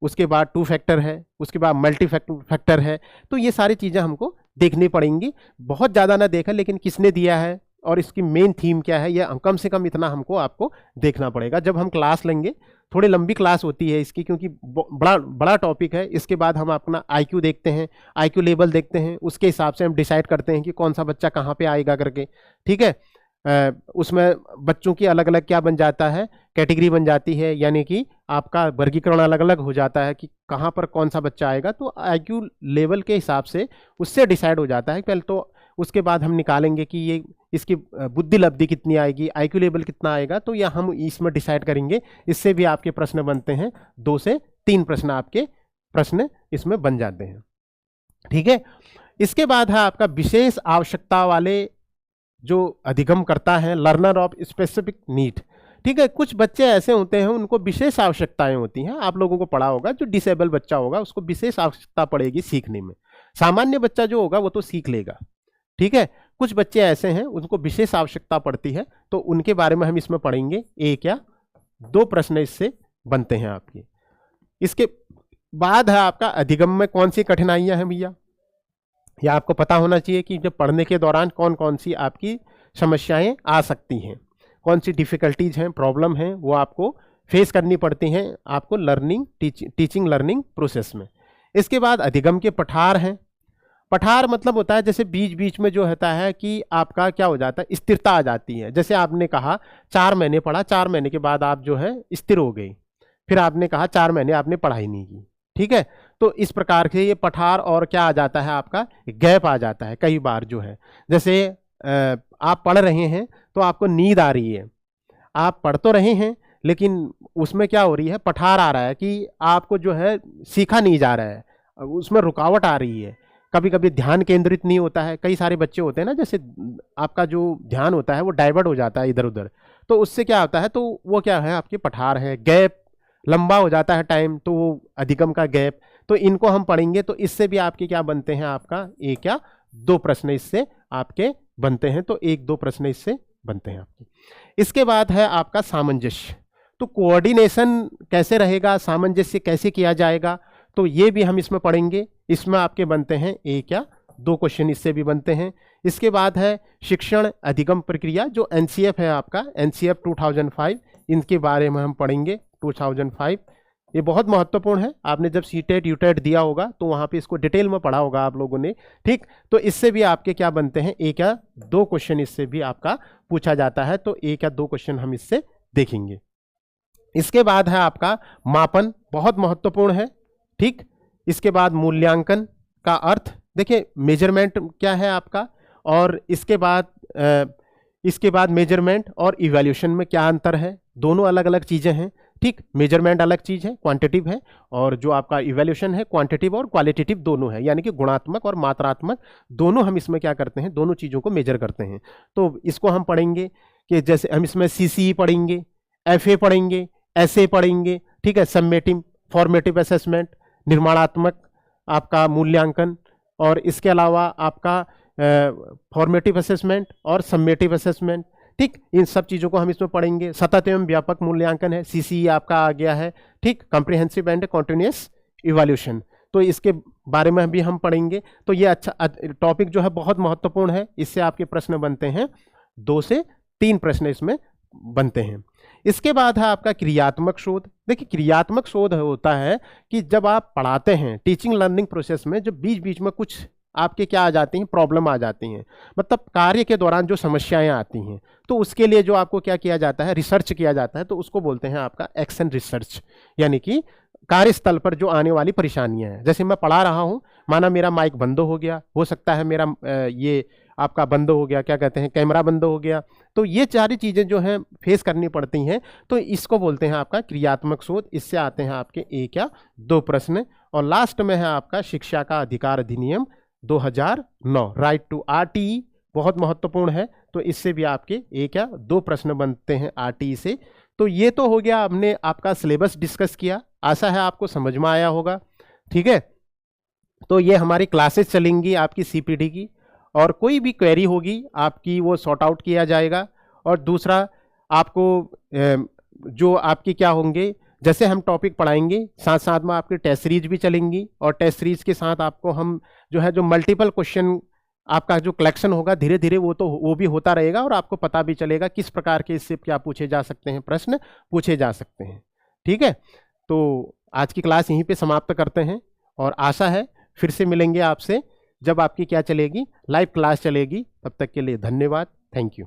उसके बाद 2 फैक्टर है, उसके बाद मल्टी फैक्टर है। तो ये सारी चीज़ें हमको देखनी पड़ेंगी। बहुत ज़्यादा ना देखा, लेकिन किसने दिया है और इसकी मेन थीम क्या है, यह कम से कम इतना हमको आपको देखना पड़ेगा। जब हम क्लास लेंगे, थोड़ी लंबी क्लास होती है इसकी, क्योंकि बड़ा बड़ा टॉपिक है। इसके बाद हम अपना आईक्यू देखते हैं, आईक्यू लेवल देखते हैं, उसके हिसाब से हम डिसाइड करते हैं कि कौन सा बच्चा कहाँ पे आएगा करके, ठीक है। उसमें बच्चों की अलग अलग क्या बन जाता है, कैटेगरी बन जाती है, यानी कि आपका वर्गीकरण अलग अलग हो जाता है कि कहाँ पर कौन सा बच्चा आएगा। तो आईक्यू लेवल के हिसाब से उससे डिसाइड हो जाता है पहले तो। उसके बाद हम निकालेंगे कि ये इसकी बुद्धि लब्धि कितनी आएगी, आईक्यू लेवल कितना आएगा, तो यह हम इसमें डिसाइड करेंगे। इससे भी आपके प्रश्न बनते हैं, 2 से 3 प्रश्न आपके प्रश्न इसमें बन जाते हैं, ठीक है। इसके बाद है आपका विशेष आवश्यकता वाले जो अधिगम करता है, लर्नर ऑफ स्पेसिफिक नीड, ठीक है। कुछ बच्चे ऐसे होते हैं, उनको विशेष आवश्यकताएं होती हैं। आप लोगों को पढ़ा होगा, जो डिसेबल बच्चा होगा उसको विशेष आवश्यकता पड़ेगी सीखने में। सामान्य बच्चा जो होगा वो तो सीख लेगा, ठीक है। कुछ बच्चे ऐसे हैं उनको विशेष आवश्यकता पड़ती है, तो उनके बारे में हम इसमें पढ़ेंगे। 1 या 2 प्रश्न इससे बनते हैं आपके। इसके बाद है आपका अधिगम में कौन सी कठिनाइयां हैं भैया, या आपको पता होना चाहिए कि जब पढ़ने के दौरान कौन कौन सी आपकी समस्याएं आ सकती हैं, कौन सी डिफिकल्टीज हैं, प्रॉब्लम हैं, वो आपको फेस करनी पड़ती हैं आपको लर्निंग टीचिंग लर्निंग प्रोसेस में। इसके बाद अधिगम के पठार हैं। पठार मतलब होता है जैसे बीच बीच में जो होता है कि आपका क्या हो जाता है, स्थिरता आ जाती है। जैसे आपने कहा 4 महीने पढ़ा, 4 महीने के बाद आप जो है स्थिर हो गई, फिर आपने कहा 4 महीने आपने पढ़ाई नहीं की, ठीक है। तो इस प्रकार के ये पठार और क्या आ जाता है, आपका गैप आ जाता है कई बार जो है। जैसे आप पढ़ रहे हैं तो आपको नींद आ रही है, आप पढ़ तो रहे हैं लेकिन उसमें क्या हो रही है, पठार आ रहा है कि आपको जो है सीखा नहीं जा रहा है, उसमें रुकावट आ रही है। कभी कभी ध्यान केंद्रित नहीं होता है। कई सारे बच्चे होते हैं ना, जैसे आपका जो ध्यान होता है वो डाइवर्ट हो जाता है इधर उधर, तो उससे क्या होता है, तो वो क्या है, आपके पठार है। गैप लंबा हो जाता है टाइम, तो वो अधिगम का गैप, तो इनको हम पढ़ेंगे। तो इससे भी आपके क्या बनते हैं, आपका 1 या 2 प्रश्न इससे आपके बनते हैं। तो 1-2 प्रश्न इससे बनते हैं आपके। इसके बाद है आपका सामंजस्य। तो कोऑर्डिनेशन कैसे रहेगा, सामंजस्य कैसे किया जाएगा, तो ये भी हम इसमें पढ़ेंगे। इसमें आपके बनते हैं 1 या 2 क्वेश्चन इससे भी बनते हैं। इसके बाद है शिक्षण अधिगम प्रक्रिया, जो एनसीएफ है आपका, एनसीएफ 2005, इनके बारे में हम पढ़ेंगे। 2005 ये बहुत महत्वपूर्ण है। आपने जब सीटेट यूटेट दिया होगा तो वहाँ पे इसको डिटेल में पढ़ा होगा आप लोगों ने, ठीक। तो इससे भी आपके क्या बनते हैं, 1 या 2 क्वेश्चन इससे भी आपका पूछा जाता है। तो 1 या 2 क्वेश्चन हम इससे देखेंगे। इसके बाद है आपका मापन, बहुत महत्वपूर्ण है, ठीक। इसके बाद मूल्यांकन का अर्थ, देखिए मेजरमेंट क्या है आपका, और इसके बाद मेजरमेंट और इवैल्यूएशन में क्या अंतर है, दोनों अलग अलग चीजें हैं, ठीक। मेजरमेंट अलग चीज है, क्वांटिटिव है, और जो आपका इवैल्यूएशन है क्वांटिटिव और क्वालिटेटिव दोनों है, यानी कि गुणात्मक और मात्रात्मक दोनों हम इसमें क्या करते हैं, दोनों चीजों को मेजर करते हैं। तो इसको हम पढ़ेंगे कि जैसे हम इसमें सीसीई पढ़ेंगे, एफए पढ़ेंगे, एसए पढ़ेंगे, ठीक है। समेटिव फॉर्मेटिव असेसमेंट, निर्माणात्मक आपका मूल्यांकन, और इसके अलावा आपका फॉर्मेटिव असेसमेंट और समेटिव असेसमेंट, ठीक। इन सब चीज़ों को हम इसमें पढ़ेंगे। सतत एवं व्यापक मूल्यांकन है, सीसीई आपका आ गया है, ठीक। कॉम्प्रिहेंसिव एंड कॉन्टिन्यूअस इवैल्यूएशन, तो इसके बारे में भी हम पढ़ेंगे। तो ये अच्छा टॉपिक जो है बहुत महत्वपूर्ण है, इससे आपके प्रश्न बनते हैं, 2 से 3 प्रश्न इसमें बनते हैं। इसके बाद है आपका क्रियात्मक शोध। देखिए क्रियात्मक शोध होता है कि जब आप पढ़ाते हैं टीचिंग लर्निंग प्रोसेस में, जब बीच बीच में कुछ आपके क्या आ जाती हैं, प्रॉब्लम आ जाती हैं, मतलब कार्य के दौरान जो समस्याएं आती हैं, तो उसके लिए जो आपको क्या किया जाता है, रिसर्च किया जाता है। तो उसको बोलते हैं आपका एक्शन रिसर्च, यानी कि कार्यस्थल पर जो आने वाली परेशानियां हैं। जैसे मैं पढ़ा रहा हूं, माना मेरा माइक बंद हो गया, हो सकता है मेरा ये आपका बंद हो गया, क्या कहते हैं, कैमरा बंद हो गया, तो ये सारी चीज़ें जो हैं फेस करनी पड़ती हैं। तो इसको बोलते हैं आपका क्रियात्मक शोध। इससे आते हैं आपके 1 या 2 प्रश्न। और लास्ट में है आपका शिक्षा का अधिकार अधिनियम 2009, राइट टू RTE बहुत महत्वपूर्ण है, तो इससे भी आपके एक या दो प्रश्न बनते हैं आरटीई से। तो ये तो हो गया, हमने आपका सिलेबस डिस्कस किया, आशा है आपको समझ में आया होगा। ठीक है, तो ये हमारी क्लासेस चलेंगी आपकी सीपीटी की, और कोई भी क्वेरी होगी आपकी वो सॉर्ट आउट किया जाएगा। और दूसरा आपको जो आपके क्या होंगे, जैसे हम टॉपिक पढ़ाएंगे साथ साथ में आपकी टेस्ट सीरीज भी चलेंगी, और टेस्ट सीरीज के साथ आपको हम जो है जो मल्टीपल क्वेश्चन आपका जो कलेक्शन होगा धीरे धीरे वो भी होता रहेगा, और आपको पता भी चलेगा किस प्रकार के इससे क्या पूछे जा सकते हैं, प्रश्न पूछे जा सकते हैं। ठीक है, तो आज की क्लास यहीं पे समाप्त करते हैं, और आशा है फिर से मिलेंगे आपसे जब आपकी क्या चलेगी, लाइव क्लास चलेगी। तब तक के लिए धन्यवाद, थैंक यू।